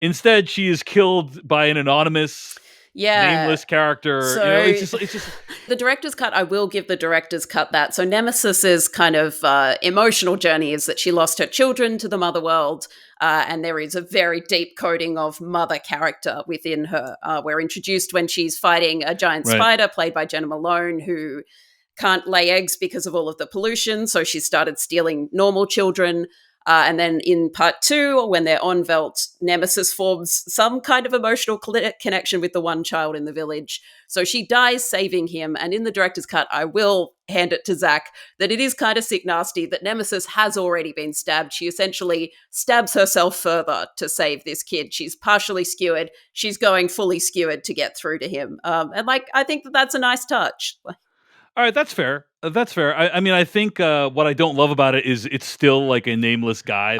Instead, she is killed by an anonymous, nameless character. So, it's just the director's cut, I will give the director's cut that. So Nemesis's kind of emotional journey is that she lost her children to the mother world, and there is a very deep coding of mother character within her. We're introduced when she's fighting a giant spider played by Jenna Malone, who can't lay eggs because of all of the pollution, so she started stealing normal children. And then in part 2, when they're on Velt, Nemesis forms some kind of emotional connection with the one child in the village. So she dies saving him. And in the director's cut, I will hand it to Zack that it is kind of sick nasty that Nemesis has already been stabbed. She essentially stabs herself further to save this kid. She's partially skewered. She's going fully skewered to get through to him. And I think that's a nice touch. All right, that's fair. That's fair. I mean, I think what I don't love about it is it's still like a nameless guy.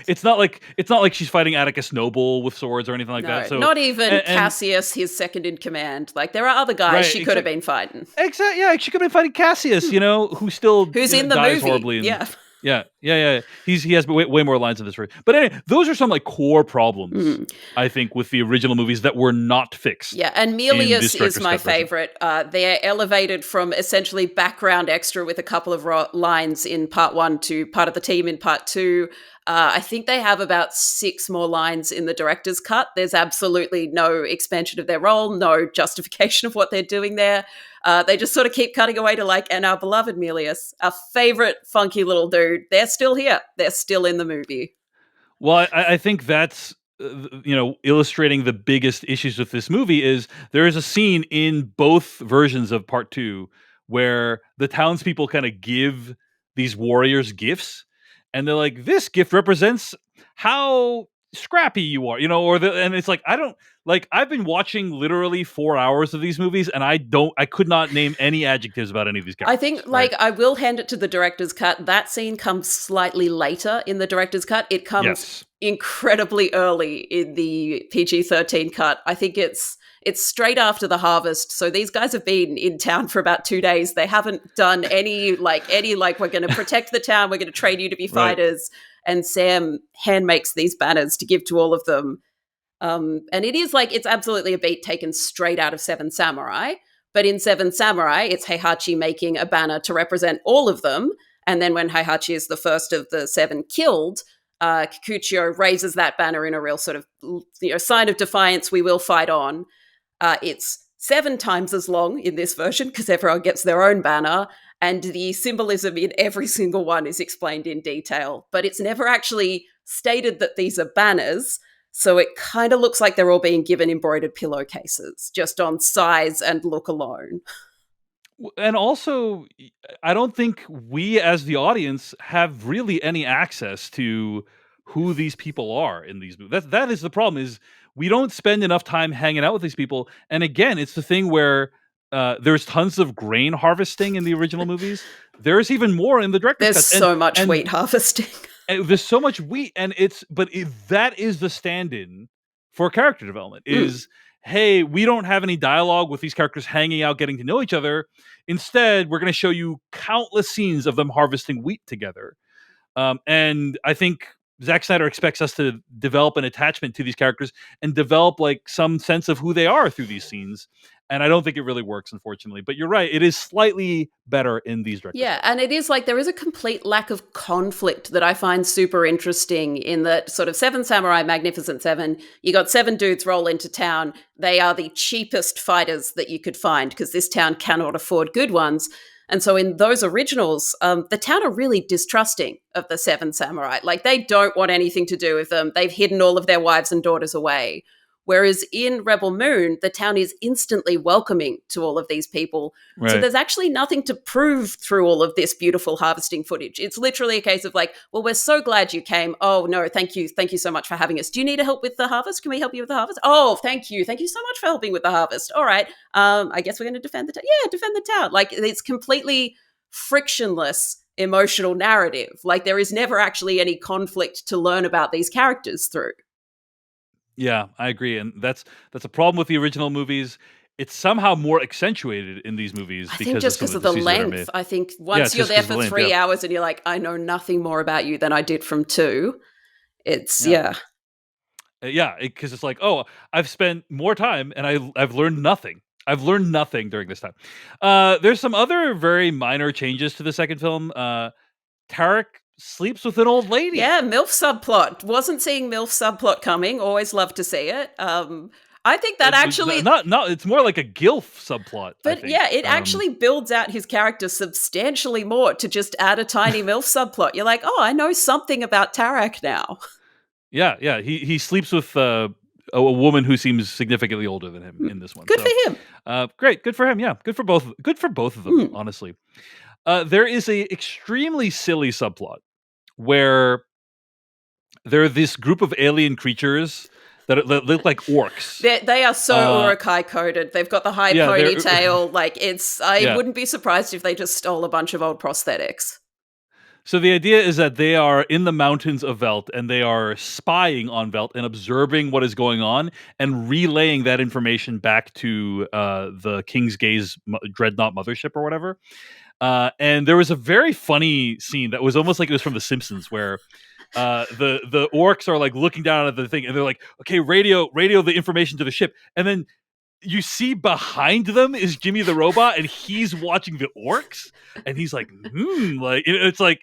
It's not like she's fighting Atticus Noble with swords or anything like that. So not even Cassius, his second in command. Like there are other guys she could have been fighting. Exactly. Yeah, she could have been fighting Cassius. Who's in the movie. Horribly Yeah. Yeah. He has way more lines in this. But anyway, those are some like core problems, I think, with the original movies that were not fixed. Yeah, and Milius is my favorite. They're elevated from essentially background extra with a couple of lines in part 1 to part of the team in part 2. I think they have about 6 more lines in the director's cut. There's absolutely no expansion of their role, no justification of what they're doing there. They just sort of keep cutting away to and our beloved Milius, our favorite funky little dude. They're still here. They're still in the movie. Well, I think that's, illustrating the biggest issues with this movie is there is a scene in both versions of part 2 where the townspeople kind of give these warriors gifts. And they're like, this gift represents how scrappy you are, and it's like, I've been watching literally 4 hours of these movies and I could not name any adjectives about any of these characters. I think I will hand it to the director's cut. That scene comes slightly later in the director's cut. It comes incredibly early in the PG-13 cut. I think it's straight after the harvest. So these guys have been in town for about 2 days. They haven't done any we're going to protect the town. We're going to train you to be fighters. And Sam hand makes these banners to give to all of them. And it is it's absolutely a beat taken straight out of Seven Samurai. But in Seven Samurai, it's Heihachi making a banner to represent all of them. And then when Heihachi is the first of the 7 killed, Kikuchio raises that banner in a real sort of sign of defiance. We will fight on. It's 7 times as long in this version because everyone gets their own banner. And the symbolism in every single one is explained in detail. But it's never actually stated that these are banners. So it kind of looks like they're all being given embroidered pillowcases, just on size and look alone. And also, I don't think we as the audience have really any access to who these people are in these movies. That is the problem, is we don't spend enough time hanging out with these people. And again, it's the thing where there's tons of grain harvesting in the original movies. There's even more in the director's cut. There's so much wheat harvesting. There's so much wheat, and that is the stand-in for character development. Is hey, we don't have any dialogue with these characters hanging out, getting to know each other. Instead, we're going to show you countless scenes of them harvesting wheat together. And I think Zack Snyder expects us to develop an attachment to these characters and develop like some sense of who they are through these scenes. And I don't think it really works, unfortunately. But you're right. It is slightly better in these directors. Yeah, and it is like there is a complete lack of conflict that I find super interesting in that sort of Seven Samurai, Magnificent Seven. You got 7 dudes roll into town. They are the cheapest fighters that you could find because this town cannot afford good ones. And so in those originals, the town are really distrusting of the 7 Samurai. Like they don't want anything to do with them. They've hidden all of their wives and daughters away. Whereas in Rebel Moon, the town is instantly welcoming to all of these people. Right. So there's actually nothing to prove through all of this beautiful harvesting footage. It's literally a case of like, well, we're so glad you came. Oh, no, thank you. Thank you so much for having us. Do you need help with the harvest? Can we help you with the harvest? Oh, thank you. Thank you so much for helping with the harvest. All right. I guess we're going to defend the town. Yeah, defend the town. Like it's completely frictionless emotional narrative. Like there is never actually any conflict to learn about these characters through. Yeah, I agree, and that's a problem with the original movies. It's somehow more accentuated in these movies because of the length. I think once you're there for 3 hours and you're like, I know nothing more about you than I did from 2. It's because it's like, oh, I've spent more time and I've learned nothing. I've learned nothing during this time. There's some other very minor changes to the second film. Tarek sleeps with an old lady. Yeah, MILF subplot. Wasn't seeing MILF subplot coming. Always love to see it. I think that actually not. It's more like a GILF subplot. But yeah, it actually builds out his character substantially more to just add a tiny MILF subplot. You're like, oh, I know something about Tarek now. Yeah. He sleeps with a woman who seems significantly older than him in this one. Good for him. Great. Good for him. Yeah. Good for both of them. Honestly. There is a extremely silly subplot where there are this group of alien creatures that look like orcs. They are so Urukai coded. They've got the high ponytail. Like I wouldn't be surprised if they just stole a bunch of old prosthetics. So the idea is that they are in the mountains of Velt and they are spying on Velt and observing what is going on and relaying that information back to the King's Gaze Dreadnought mothership or whatever. And there was a very funny scene that was almost like it was from The Simpsons, where the orcs are like looking down at the thing and they're like, okay, radio the information to the ship. And then you see behind them is Jimmy the robot and he's watching the orcs and he's like, like it's like,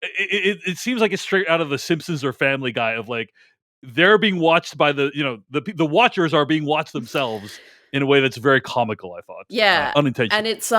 it seems like it's straight out of The Simpsons or Family Guy of like, they're being watched by the watchers are being watched themselves in a way that's very comical, I thought. Yeah. Unintentional. And it's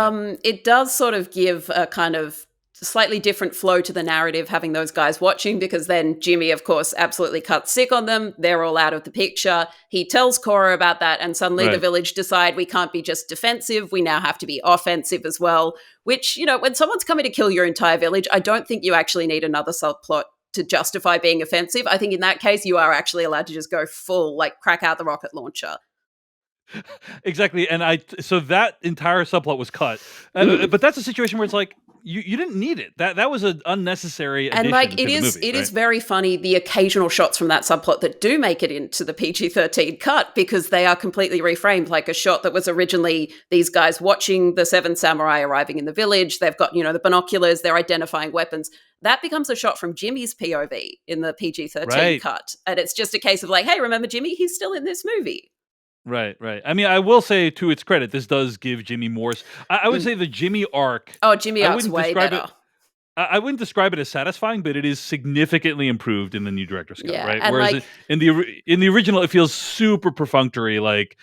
it does sort of give a kind of slightly different flow to the narrative having those guys watching, because then Jimmy, of course, absolutely cuts sick on them. They're all out of the picture. He tells Cora about that, and suddenly the village decide we can't be just defensive. We now have to be offensive as well, which, when someone's coming to kill your entire village, I don't think you actually need another subplot to justify being offensive. I think in that case, you are actually allowed to just go full, like crack out the rocket launcher. Exactly, and so that entire subplot was cut, but that's a situation where it's like you didn't need it. That was an unnecessary addition. And like it is very funny the occasional shots from that subplot that do make it into the PG-13 cut, because they are completely reframed. Like a shot that was originally these guys watching the 7 samurai arriving in the village. They've got the binoculars. They're identifying weapons. That becomes a shot from Jimmy's POV in the PG-13 cut, and it's just a case of like, hey, remember Jimmy? He's still in this movie. Right. I mean, I will say to its credit, this does give Jimmy more. I would say the Jimmy arc. Oh, Jimmy I arc's wouldn't way describe better. it. I wouldn't describe it as satisfying, but it is significantly improved in the new director's cut, Yeah, right? and Whereas in the original, it feels super perfunctory. Like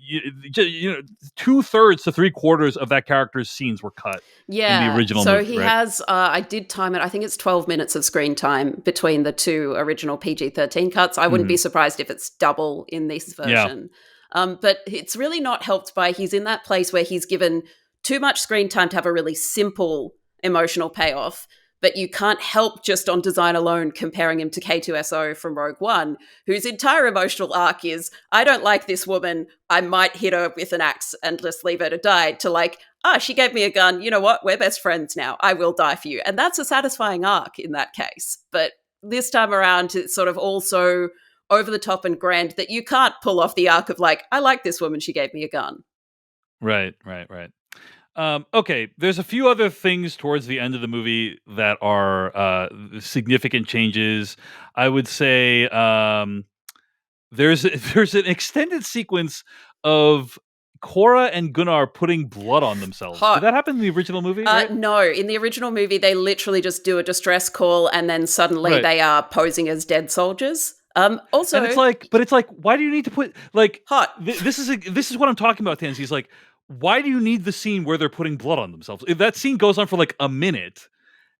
you know, 2/3 to 3/4 of that character's scenes were cut in the original so movie, he right? has, I did time it, I think it's 12 minutes of screen time between the two original PG-13 cuts. I wouldn't be surprised if it's double in this Yeah. version. But it's really not helped by he's in that place where he's given too much screen time to have a really simple emotional payoff, but you can't help just on design alone comparing him to K2SO from Rogue One, whose entire emotional arc is, I don't like this woman, I might hit her with an axe and just leave her to die, to like, she gave me a gun, you know what, we're best friends now, I will die for you. And that's a satisfying arc in that case. But this time around, it's sort of also over the top and grand that you can't pull off the arc of like, I like this woman, she gave me a gun. Right. Okay, there's a few other things towards the end of the movie that are significant changes. I would say there's there's an extended sequence of Cora and Gunnar putting blood on themselves. Hot. Did that happen in the original movie? Right? No, in the original movie, they literally just do a distress call and then suddenly they are posing as dead soldiers. Also, and it's like, why do you need to put like hot? This is what I'm talking about, Tansy. It's like, why do you need the scene where they're putting blood on themselves? If that scene goes on for like a minute,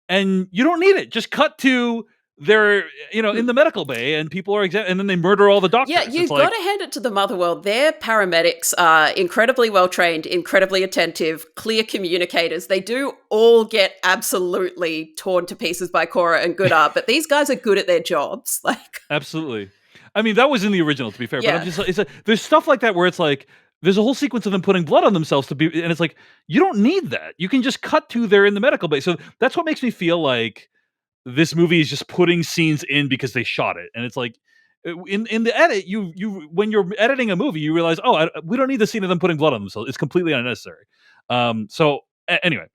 and you don't need it. Just cut to they're in the medical bay and people are and then they murder all the doctors. Yeah, you've got to hand it to the Motherworld. Their paramedics are incredibly well trained, incredibly attentive, clear communicators. They do all get absolutely torn to pieces by Cora and Gunnar, but these guys are good at their jobs. Like, absolutely. I mean, that was in the original, to be fair. But I'm just there's stuff like that where it's like there's a whole sequence of them putting blood on themselves and it's like, you don't need that. You can just cut to they're in the medical bay. So that's what makes me feel like this movie is just putting scenes in because they shot it, and it's like in the edit, you when you're editing a movie, you realize, we don't need the scene of them putting blood on themselves. It's completely unnecessary. Anyway,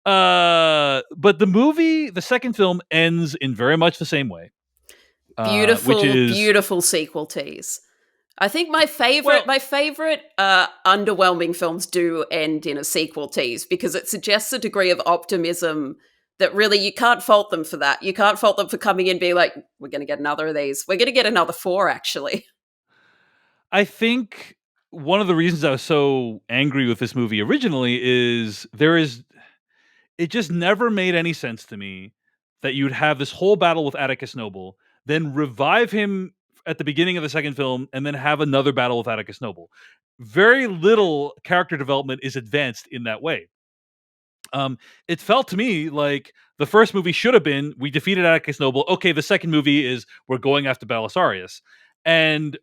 but the second film ends in very much the same way. Beautiful sequel tease. I think my favorite underwhelming films do end in a sequel tease because it suggests a degree of optimism that really you can't fault them for that. You can't fault them for coming in and being like, we're going to get another of these. We're going to get another 4, actually. I think one of the reasons I was so angry with this movie originally is it just never made any sense to me that you'd have this whole battle with Atticus Noble, then revive him at the beginning of the second film, and then have another battle with Atticus Noble. Very little character development is advanced in that way. It felt to me like the first movie should have been, we defeated Atticus Noble. Okay, the second movie is we're going after Belisarius. And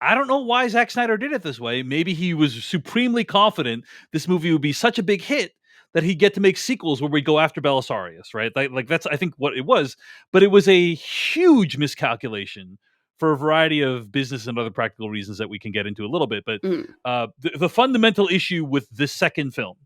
I don't know why Zack Snyder did it this way. Maybe he was supremely confident this movie would be such a big hit that he'd get to make sequels where we go after Belisarius, right? Like that's, I think, what it was. But it was a huge miscalculation for a variety of business and other practical reasons that we can get into a little bit. But the fundamental issue with this second film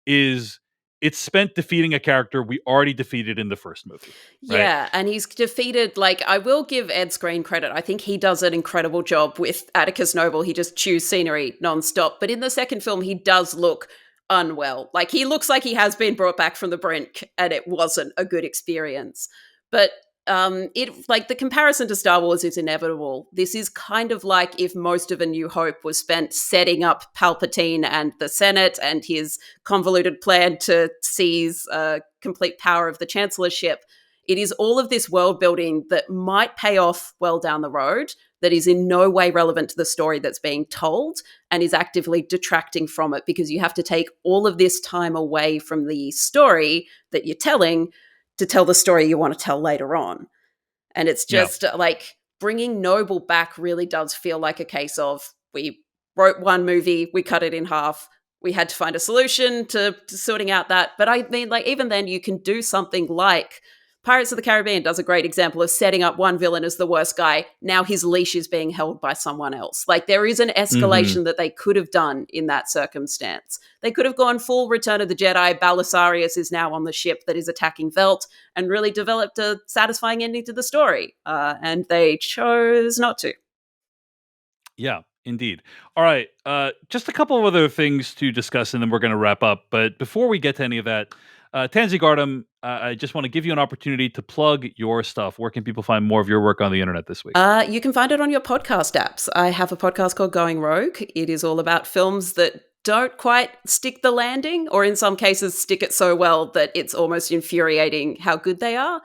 is it's spent defeating a character we already defeated in the first movie. Right? Yeah, and he's defeated, like, I will give Ed Skrein credit. I think he does an incredible job with Atticus Noble. He just chews scenery nonstop. But in the second film, he does look unwell. Like, he looks like he has been brought back from the brink, and it wasn't a good experience. But the comparison to Star Wars is inevitable. This is kind of like if most of A New Hope was spent setting up Palpatine and the Senate and his convoluted plan to seize complete power of the Chancellorship. It is all of this world building that might pay off well down the road, that is in no way relevant to the story that's being told and is actively detracting from it, because you have to take all of this time away from the story that you're telling to tell the story you want to tell later on. And it's just like bringing Noble back really does feel like a case of, we wrote one movie, we cut it in half, we had to find a solution to sorting out that. But I mean, like, even then you can do something like Pirates of the Caribbean does a great example of setting up one villain as the worst guy. Now his leash is being held by someone else. Like, there is an escalation that they could have done in that circumstance. They could have gone full Return of the Jedi. Belisarius is now on the ship that is attacking Velt and really developed a satisfying ending to the story. And they chose not to. Yeah, indeed. All right. Just a couple of other things to discuss, and then we're going to wrap up. But before we get to any of that, Tansy Gardam, I just want to give you an opportunity to plug your stuff. Where can people find more of your work on the internet this week? You can find it on your podcast apps. I have a podcast called Going Rogue. It is all about films that don't quite stick the landing, or in some cases stick it so well that it's almost infuriating how good they are.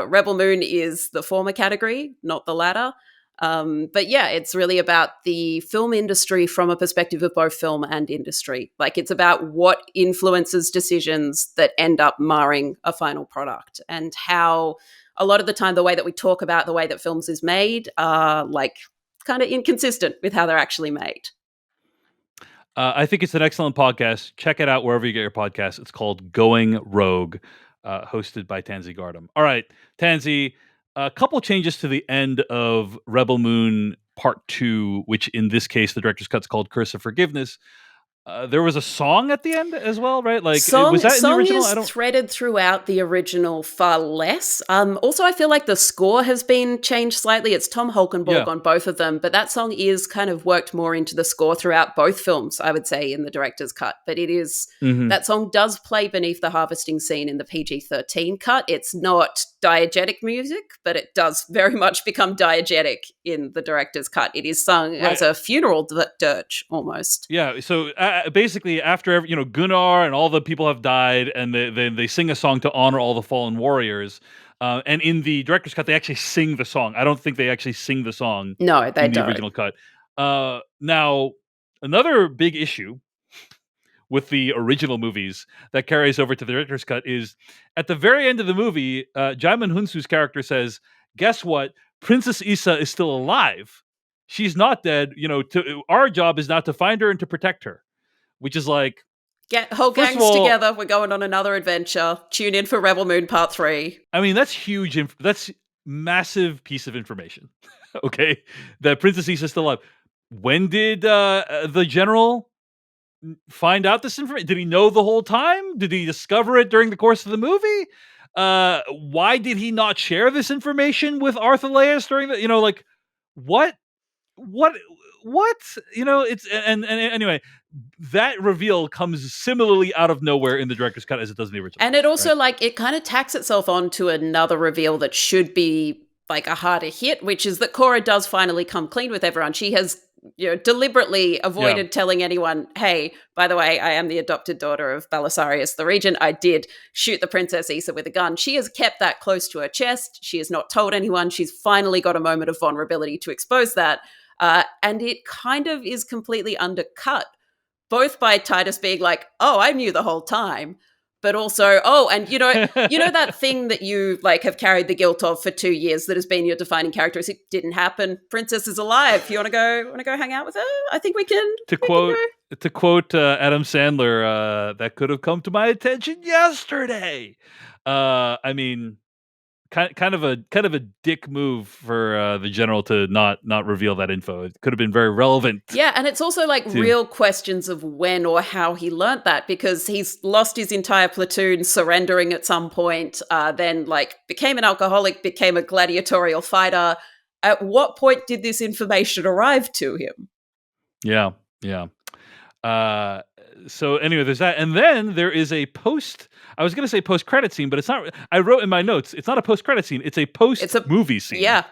Rebel Moon is the former category, not the latter. But yeah, it's really about the film industry from a perspective of both film and industry. Like, it's about what influences decisions that end up marring a final product, and how a lot of the time the way that we talk about the way that films is made are like kind of inconsistent with how they're actually made. I think it's an excellent podcast. Check it out wherever you get your podcasts. It's called Going Rogue, hosted by Tansy Gardam. All right, Tansy, a couple changes to the end of Rebel Moon Part 2, which in this case, the director's cut's called Curse of Forgiveness. There was a song at the end as well, right? Like, was that in the original? Song is threaded throughout the original far less. Also, I feel like the score has been changed slightly. It's Tom Holkenborg on both of them, but that song is kind of worked more into the score throughout both films, I would say, in the director's cut. But it is, that song does play beneath the harvesting scene in the PG-13 cut. It's not diegetic music, but it does very much become diegetic in the director's cut. It is sung as a funeral dirge almost. Yeah, so basically after Gunnar and all the people have died, and they sing a song to honor all the fallen warriors, and in the director's cut they actually sing the song. I don't think they actually sing the song. No, they in the don't. Original cut. Now, another big issue with the original movies that carries over to the director's cut is at the very end of the movie, Jaimin Hunsu's character says, "Guess what? Princess Issa is still alive. She's not dead. Our job is not to find her and to protect her." Which is like, get whole gangs together. We're going on another adventure. Tune in for Rebel Moon Part 3. I mean, that's huge. That's massive piece of information. Okay, that Princess Issa is still alive. When did the general find out this information? Did he know the whole time? Did he discover it during the course of the movie? Why did he not share this information with Arthur-Leus during the? What? It's and anyway, that reveal comes similarly out of nowhere in the director's cut as it does in the original. And it also it kind of tacks itself onto another reveal that should be like a harder hit, which is that Cora does finally come clean with everyone. She has deliberately avoided telling anyone, hey, by the way, I am the adopted daughter of Belisarius the Regent. I did shoot the Princess Issa with a gun. She has kept that close to her chest. She has not told anyone. She's finally got a moment of vulnerability to expose that. And it kind of is completely undercut, both by Titus being like, oh, I knew the whole time, but also, and that thing that you have carried the guilt of for 2 years that has been your defining characteristic didn't happen. Princess is alive. You want to go hang out with her? I think we can. To quote Adam Sandler, that could have come to my attention yesterday. I mean, kind of a dick move for the general to not reveal that info. It could have been very relevant. Yeah, and it's also real questions of when or how he learnt that, because he's lost his entire platoon surrendering at some point, then became an alcoholic, became a gladiatorial fighter. At what point did this information arrive to him? Yeah. So anyway, there's that. And then there is a I was going to say post-credit scene, but it's not. I wrote in my notes, it's not a post-credit scene. It's a post-movie scene. Yeah.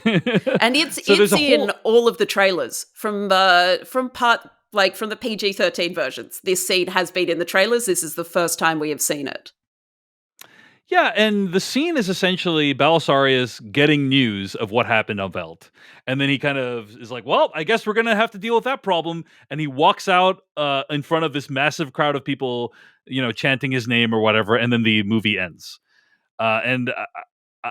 And it's in all of the trailers from the PG-13 versions. This scene has been in the trailers. This is the first time we have seen it. Yeah, and the scene is essentially Belisarius getting news of what happened on Veld. And then he kind of is like, well, I guess we're going to have to deal with that problem. And he walks out in front of this massive crowd of people, chanting his name or whatever. And then the movie ends. And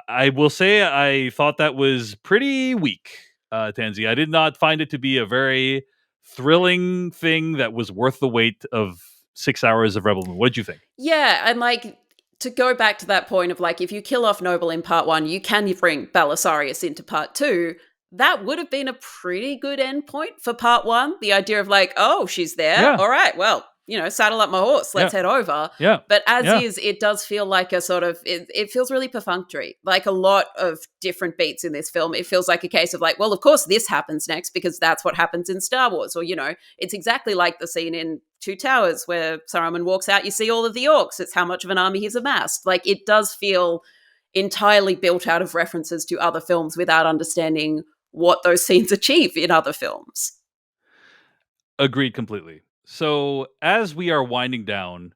I will say I thought that was pretty weak, Tansy. I did not find it to be a very thrilling thing that was worth the wait of 6 hours of Rebel Moon. What did you think? Yeah, and to go back to that point of if you kill off Noble in part 1, you can bring Belisarius into part 2. That would have been a pretty good endpoint for part 1. The idea of oh, she's there. Yeah. All right, well, saddle up my horse, let's head over. Yeah. But as is, it does feel like a sort of, it feels really perfunctory. Like a lot of different beats in this film, it feels like a case of like, well, of course this happens next because that's what happens in Star Wars. Or, it's exactly like the scene in Two Towers where Saruman walks out, you see all of the orcs. It's how much of an army he's amassed. Like it does feel entirely built out of references to other films without understanding what those scenes achieve in other films. Agreed completely. So as we are winding down,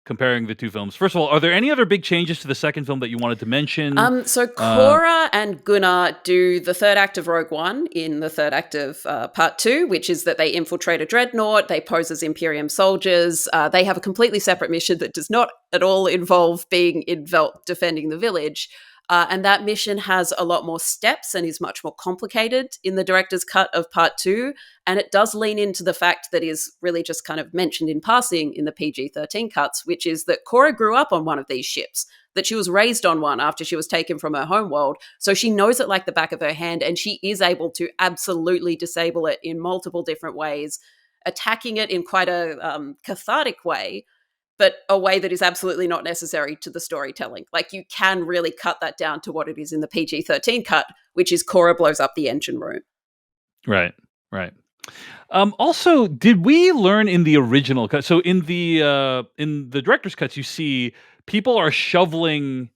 comparing the two films, first of all, are there any other big changes to the second film that you wanted to mention? So Korra and Gunnar do the third act of Rogue One in the third act of Part 2, which is that they infiltrate a dreadnought, they pose as Imperium soldiers, they have a completely separate mission that does not at all involve being in Velt defending the village. And that mission has a lot more steps and is much more complicated in the director's cut of Part 2. And it does lean into the fact that is really just kind of mentioned in passing in the PG-13 cuts, which is that Korra grew up on one of these ships, that she was raised on one after she was taken from her homeworld. So she knows it like the back of her hand, and she is able to absolutely disable it in multiple different ways, attacking it in quite a cathartic way, but a way that is absolutely not necessary to the storytelling. Like you can really cut that down to what it is in the PG-13 cut, which is Korra blows up the engine room. Right. Also, did we learn in the original cut? So in the director's cuts, you see people are shoveling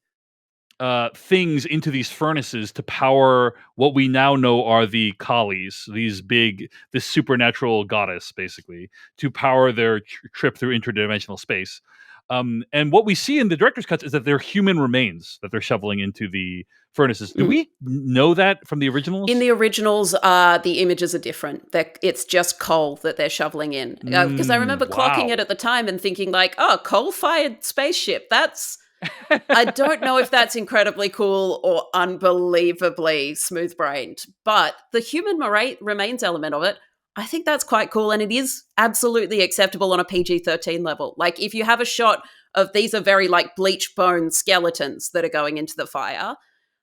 things into these furnaces to power what we now know are the Collies, this supernatural goddess, basically, to power their trip through interdimensional space. And what we see in the director's cuts is that they're human remains that they're shoveling into the furnaces. Do we know that from the originals? In the originals, the images are different. It's just coal that they're shoveling in. Because I remember clocking it at the time and thinking like, oh, coal-fired spaceship, that's... I don't know if that's incredibly cool or unbelievably smooth-brained, but the human remains element of it, I think that's quite cool, and it is absolutely acceptable on a PG-13 level. Like, if you have a shot of these are very, like, bleach bone skeletons that are going into the fire,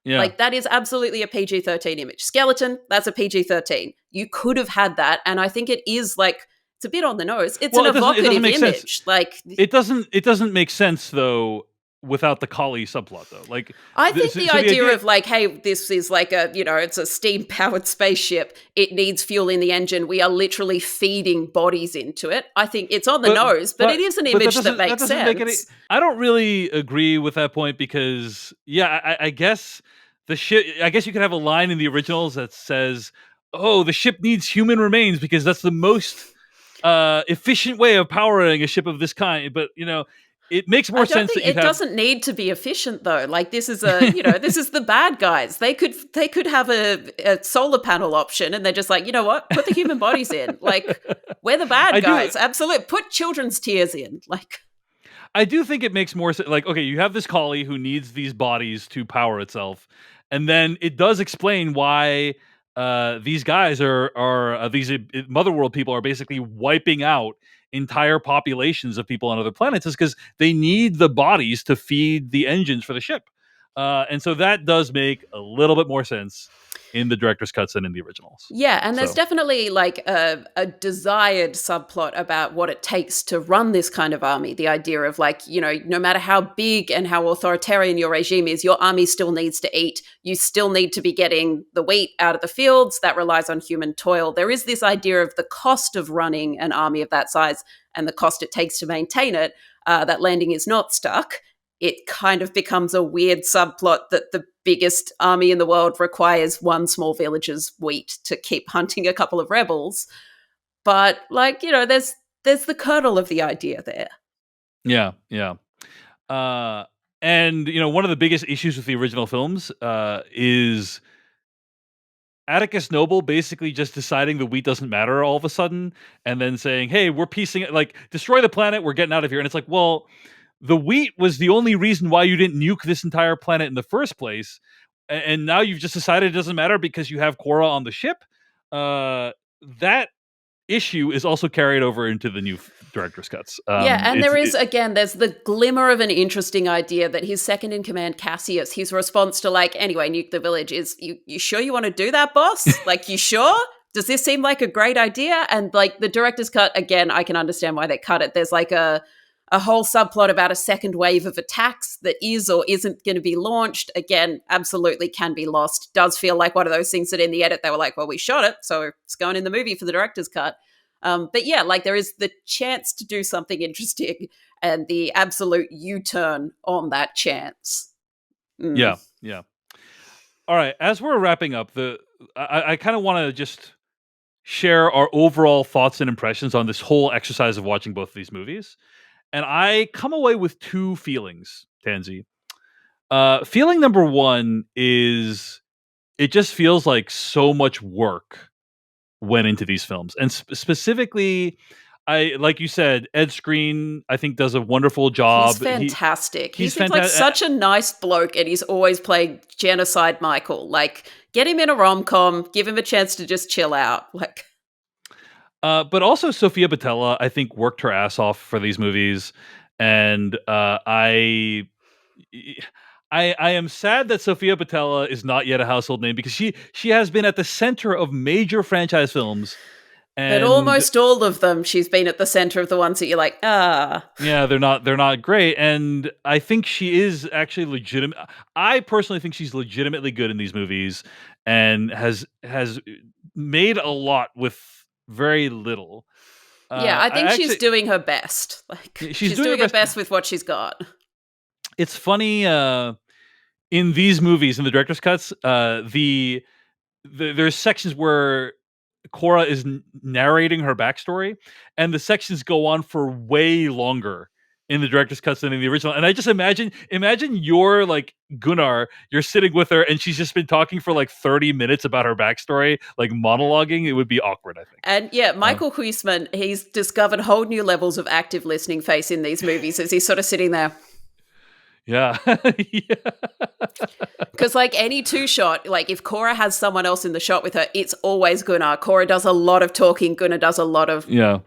like, that is absolutely a PG-13 image. Skeleton, that's a PG-13. You could have had that, and I think it is, like, it's a bit on the nose. It's an evocative image. Sense. Like, it doesn't make sense, though, without the Collie subplot, though. Like, I think the idea of like, hey, this is like it's a steam-powered spaceship. It needs fuel in the engine. We are literally feeding bodies into it. I think it's on the nose, but it is an image that makes sense. I don't really agree with that point because, I guess the ship. I guess you could have a line in the originals that says, "Oh, the ship needs human remains because that's the most efficient way of powering a ship of this kind." But it makes more sense that it doesn't need to be efficient though. Like this is this is the bad guys. They could have a solar panel option, and they're just like, you know what? Put the human bodies in. Like we're the bad guys. Absolutely. Put children's tears in. Like I do think it makes more sense. Like, okay, you have this Collie who needs these bodies to power itself, and then it does explain why these guys are these Motherworld people are basically wiping out entire populations of people on other planets is because they need the bodies to feed the engines for the ship. And so that does make a little bit more sense in the director's cuts than in the originals. Yeah, and there's definitely like a desired subplot about what it takes to run this kind of army. The idea of like, no matter how big and how authoritarian your regime is, your army still needs to eat. You still need to be getting the wheat out of the fields. That relies on human toil. There is this idea of the cost of running an army of that size and the cost it takes to maintain it, that landing is not stuck. It kind of becomes a weird subplot that the biggest army in the world requires one small village's wheat to keep hunting a couple of rebels. But like, there's the kernel of the idea there. Yeah. And one of the biggest issues with the original films is Atticus Noble basically just deciding the wheat doesn't matter all of a sudden, and then saying, "Hey, we're piecing it, like destroy the planet, we're getting out of here." And it's like, well, the wheat was the only reason why you didn't nuke this entire planet in the first place, and now you've just decided it doesn't matter because you have Korra on the ship. That issue is also carried over into the new director's cuts. And there's the glimmer of an interesting idea that his second in command, Cassius, his response to like, anyway, nuke the village is, you sure you want to do that, boss? Like, you sure? does this seem like a great idea? And like the director's cut, again, I can understand why they cut it. There's like a whole subplot about a second wave of attacks that is or isn't going to be launched. Again, absolutely can be lost. Does feel like one of those things that in the edit they were like, well, we shot it, so it's going in the movie for the director's cut. But yeah, like there is the chance to do something interesting and the absolute U-turn on that chance. Yeah. All right, as we're wrapping up, I kind of want to just share our overall thoughts and impressions on this whole exercise of watching both of these movies. And I come away with two feelings, Tansy. Feeling number one is it just feels like so much work went into these films. And specifically, like you said, Ed Skrein, I think, does a wonderful job. He's fantastic. He seems like such a nice bloke, and he's always playing Genocide Michael. Like, get him in a rom-com, give him a chance to just chill out. Like, but also Sofia Boutella, I think, worked her ass off for these movies, and I am sad that Sofia Boutella is not yet a household name because she has been at the center of major franchise films. But almost all of them, she's been at the center of the ones that you're like, Yeah, they're not great. And I think she is actually legitimate. I personally think she's legitimately good in these movies and has made a lot with very little. Yeah, I think she's doing her best. Like she's doing her best with what she's got. It's funny in these movies, in the director's cuts, there's sections where Cora is narrating her backstory, and the sections go on for way longer in the director's cuts than in the original. And I just imagine you're like Gunnar, you're sitting with her, and she's just been talking for like 30 minutes about her backstory, like monologuing. It would be awkward, I think. And yeah, Michael Huisman, he's discovered whole new levels of active listening face in these movies as he's sort of sitting there. Yeah. Because like any two shot, like if Cora has someone else in the shot with her, it's always Gunnar. Cora does a lot of talking. Gunnar does a lot of... Yeah.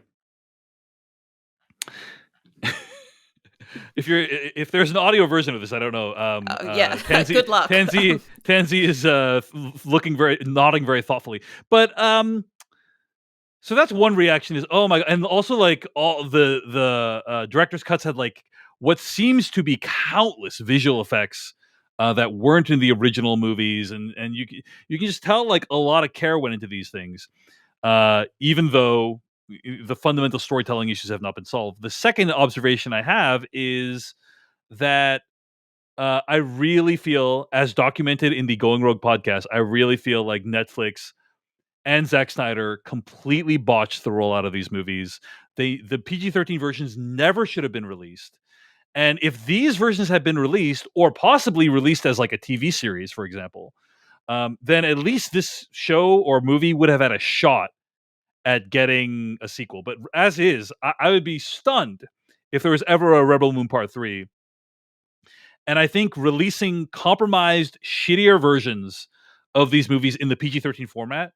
If there's an audio version of this, I don't know. Tansy, good luck. Tansy is nodding very thoughtfully. But so that's one reaction is, oh my God. And also like all the director's cuts had like what seems to be countless visual effects that weren't in the original movies, and you can just tell like a lot of care went into these things, even though the fundamental storytelling issues have not been solved. The second observation I have is that I really feel, as documented in the Going Rogue podcast, I really feel like Netflix and Zack Snyder completely botched the rollout of these movies. The PG-13 versions never should have been released. And if these versions had been released, or possibly released as like a TV series, for example, then at least this show or movie would have had a shot at getting a sequel. But as is, I would be stunned if there was ever a Rebel Moon Part 3. And I think releasing compromised, shittier versions of these movies in the PG-13 format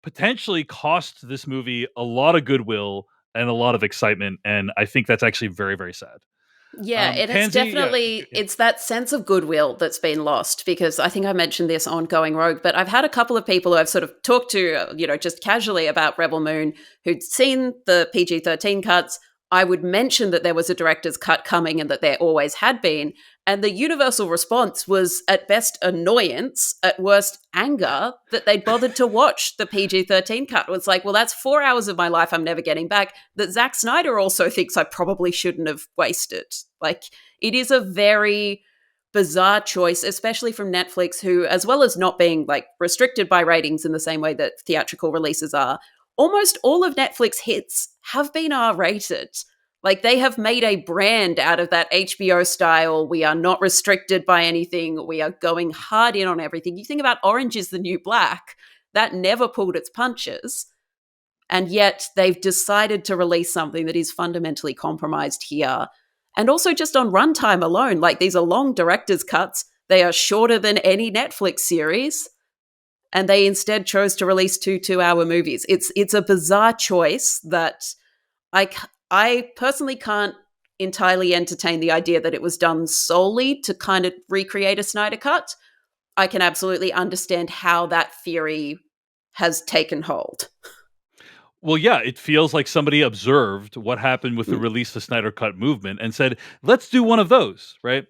potentially cost this movie a lot of goodwill and a lot of excitement. And I think that's actually very, very sad. Yeah, it has definitely, it's that sense of goodwill that's been lost, because I think I mentioned this on Going Rogue, but I've had a couple of people who I've sort of talked to, just casually about Rebel Moon who'd seen the PG-13 cuts. I would mention that there was a director's cut coming and that there always had been. And the universal response was at best annoyance, at worst anger, that they'd bothered to watch the PG-13 cut. It was like, well, that's 4 hours of my life I'm never getting back, that Zack Snyder also thinks I probably shouldn't have wasted. Like, it is a very bizarre choice, especially from Netflix, who, as well as not being like restricted by ratings in the same way that theatrical releases are, almost all of Netflix hits have been R-rated. Like, they have made a brand out of that HBO style. We are not restricted by anything. We are going hard in on everything. You think about Orange is the New Black. That never pulled its punches. And yet they've decided to release something that is fundamentally compromised here. And also just on runtime alone, like, these are long director's cuts. They are shorter than any Netflix series. And they instead chose to release two 2-hour movies. It's a bizarre choice that I personally can't entirely entertain the idea that it was done solely to kind of recreate a Snyder cut. I can absolutely understand how that theory has taken hold. Well, yeah, it feels like somebody observed what happened with the release of the Snyder Cut movement and said, "Let's do one of those." Right?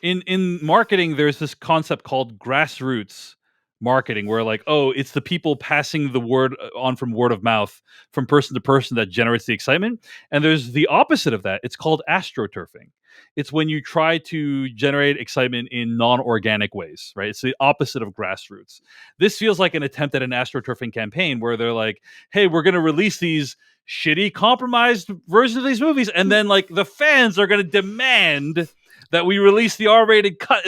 In marketing, there's this concept called grassroots marketing, where like, oh, it's the people passing the word on from word of mouth, from person to person, that generates the excitement. And there's the opposite of that. It's called astroturfing. It's when you try to generate excitement in non-organic ways, right? It's the opposite of grassroots. This feels like an attempt at an astroturfing campaign where they're like, hey, we're going to release these shitty, compromised versions of these movies, and then like the fans are going to demand that we release the R-rated cut.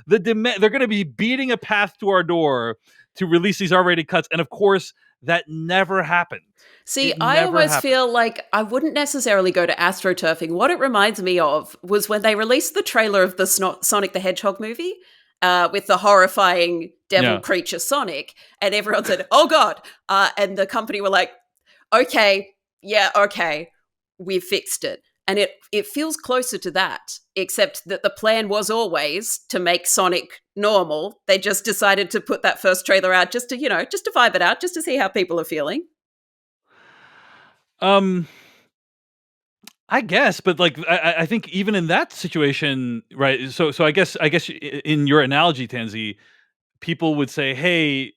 They're going to be beating a path to our door to release these R-rated cuts, and of course, that never happened. See, I almost feel like I wouldn't necessarily go to astroturfing. What it reminds me of was when they released the trailer of the Sonic the Hedgehog movie with the horrifying devil creature Sonic, and everyone said, oh God. And the company were like, okay, we've fixed it. And it feels closer to that, except that the plan was always to make Sonic normal. They just decided to put that first trailer out just to vibe it out, just to see how people are feeling. I guess, but like I think even in that situation, right? So I guess in your analogy, Tansy, people would say, "Hey,"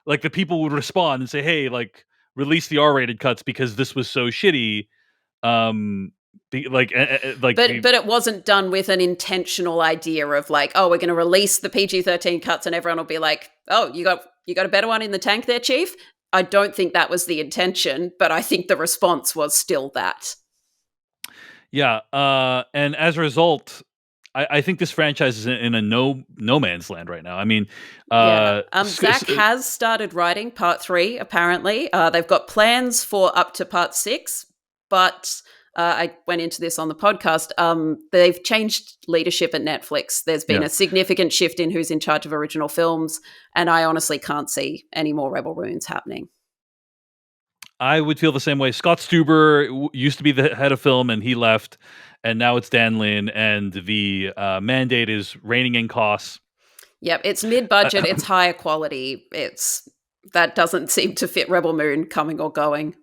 like the people would respond and say, "Hey, like release the R-rated cuts because this was so shitty." But it wasn't done with an intentional idea of like, oh, we're going to release the PG-13 cuts, and everyone will be like, "Oh, you got a better one in the tank there, Chief." I don't think that was the intention, but I think the response was still that. Yeah, and as a result, I think this franchise is in a no man's land right now. I mean, Zack has started writing part 3. Apparently, they've got plans for up to part 6, but I went into this on the podcast. They've changed leadership at Netflix. There's been a significant shift in who's in charge of original films, and I honestly can't see any more Rebel Moons happening. I would feel the same way. Scott Stuber used to be the head of film, and he left, and now it's Dan Lin, and the mandate is reining in costs. Yep, it's mid-budget, it's higher quality. That doesn't seem to fit Rebel Moon coming or going.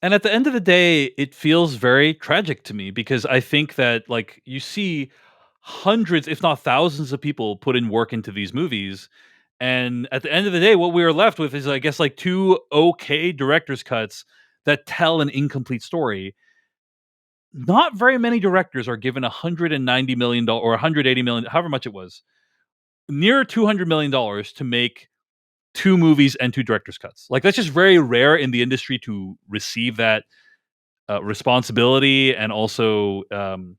And at the end of the day, it feels very tragic to me because I think that like you see hundreds, if not thousands of people put in work into these movies. And at the end of the day, what we are left with is, I guess, like 2 okay director's cuts that tell an incomplete story. Not very many directors are given $190 million or $180 million, however much it was, near $200 million to make 2 movies and 2 director's cuts. Like that's just very rare in the industry to receive that responsibility and also privilege.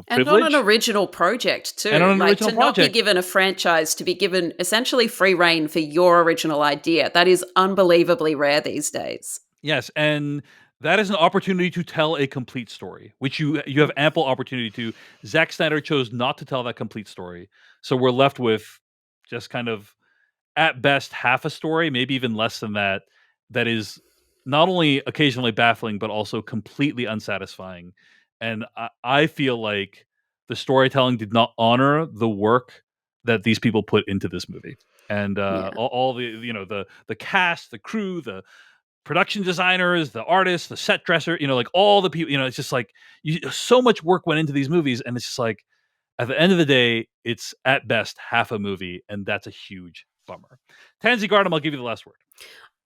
And on an original project too. And on an original project. Not be given a franchise, to be given essentially free reign for your original idea. That is unbelievably rare these days. Yes, and that is an opportunity to tell a complete story, which you have ample opportunity to. Zack Snyder chose not to tell that complete story. So we're left with just kind of, at best, half a story, maybe even less than that, that is not only occasionally baffling, but also completely unsatisfying. And I feel like the storytelling did not honor the work that these people put into this movie. And all the the cast, the crew, the production designers, the artists, the set dresser, like all the people, it's just like so much work went into these movies. And it's just like, at the end of the day, it's at best half a movie. And that's a huge bummer. Tansy, Gardam, I'll give you the last word.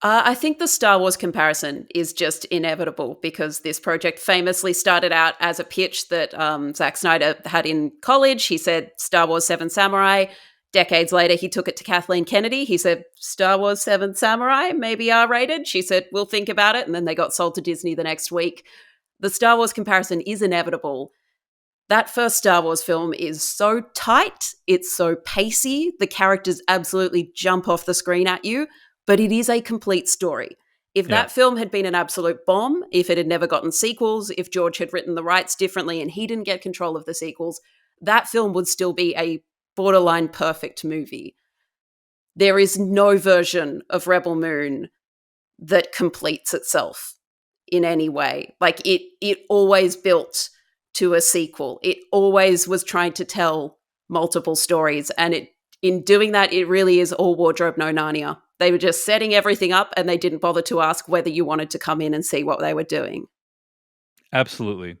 I think the Star Wars comparison is just inevitable because this project famously started out as a pitch that Zack Snyder had in college. He said Star Wars 7 Samurai. Decades later, he took it to Kathleen Kennedy. He said, Star Wars 7 Samurai, maybe R-rated. She said, we'll think about it. And then they got sold to Disney the next week. The Star Wars comparison is inevitable. That first Star Wars film is so tight. It's so pacey. The characters absolutely jump off the screen at you. But it is a complete story. If that film had been an absolute bomb, if it had never gotten sequels, if George had written the rights differently and he didn't get control of the sequels, that film would still be a borderline perfect movie. There is no version of Rebel Moon that completes itself in any way. Like it always built to a sequel. It always was trying to tell multiple stories. And in doing that, it really is all wardrobe, no Narnia. They were just setting everything up, and they didn't bother to ask whether you wanted to come in and see what they were doing. Absolutely.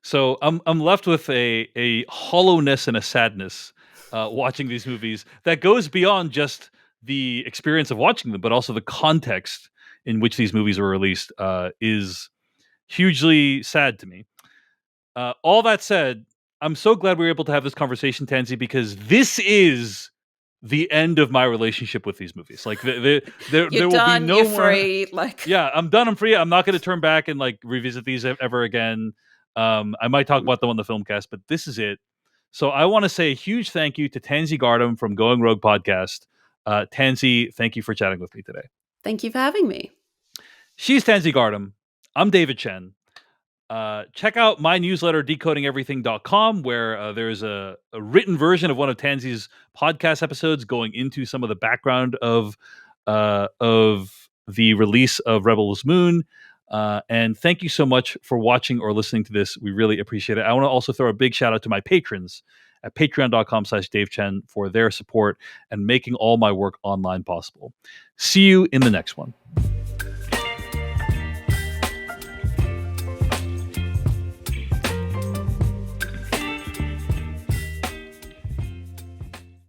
So I'm left with a hollowness and a sadness watching these movies that goes beyond just the experience of watching them, but also the context in which these movies were released is hugely sad to me. All that said, I'm so glad we were able to have this conversation, Tansy, because this is the end of my relationship with these movies. Like there will be no you're more. Free, Yeah, I'm done. I'm free. I'm not going to turn back and like revisit these ever again. I might talk about them on the Filmcast, but this is it. So I want to say a huge thank you to Tansy Gardam from Going Rogue Podcast. Tansy, thank you for chatting with me today. Thank you for having me. She's Tansy Gardam. I'm David Chen. Check out my newsletter, decodingeverything.com, where there's a written version of one of Tansy's podcast episodes going into some of the background of the release of Rebel's Moon. And thank you so much for watching or listening to this. We really appreciate it. I want to also throw a big shout out to my patrons at patreon.com/DaveChen for their support and making all my work online possible. See you in the next one.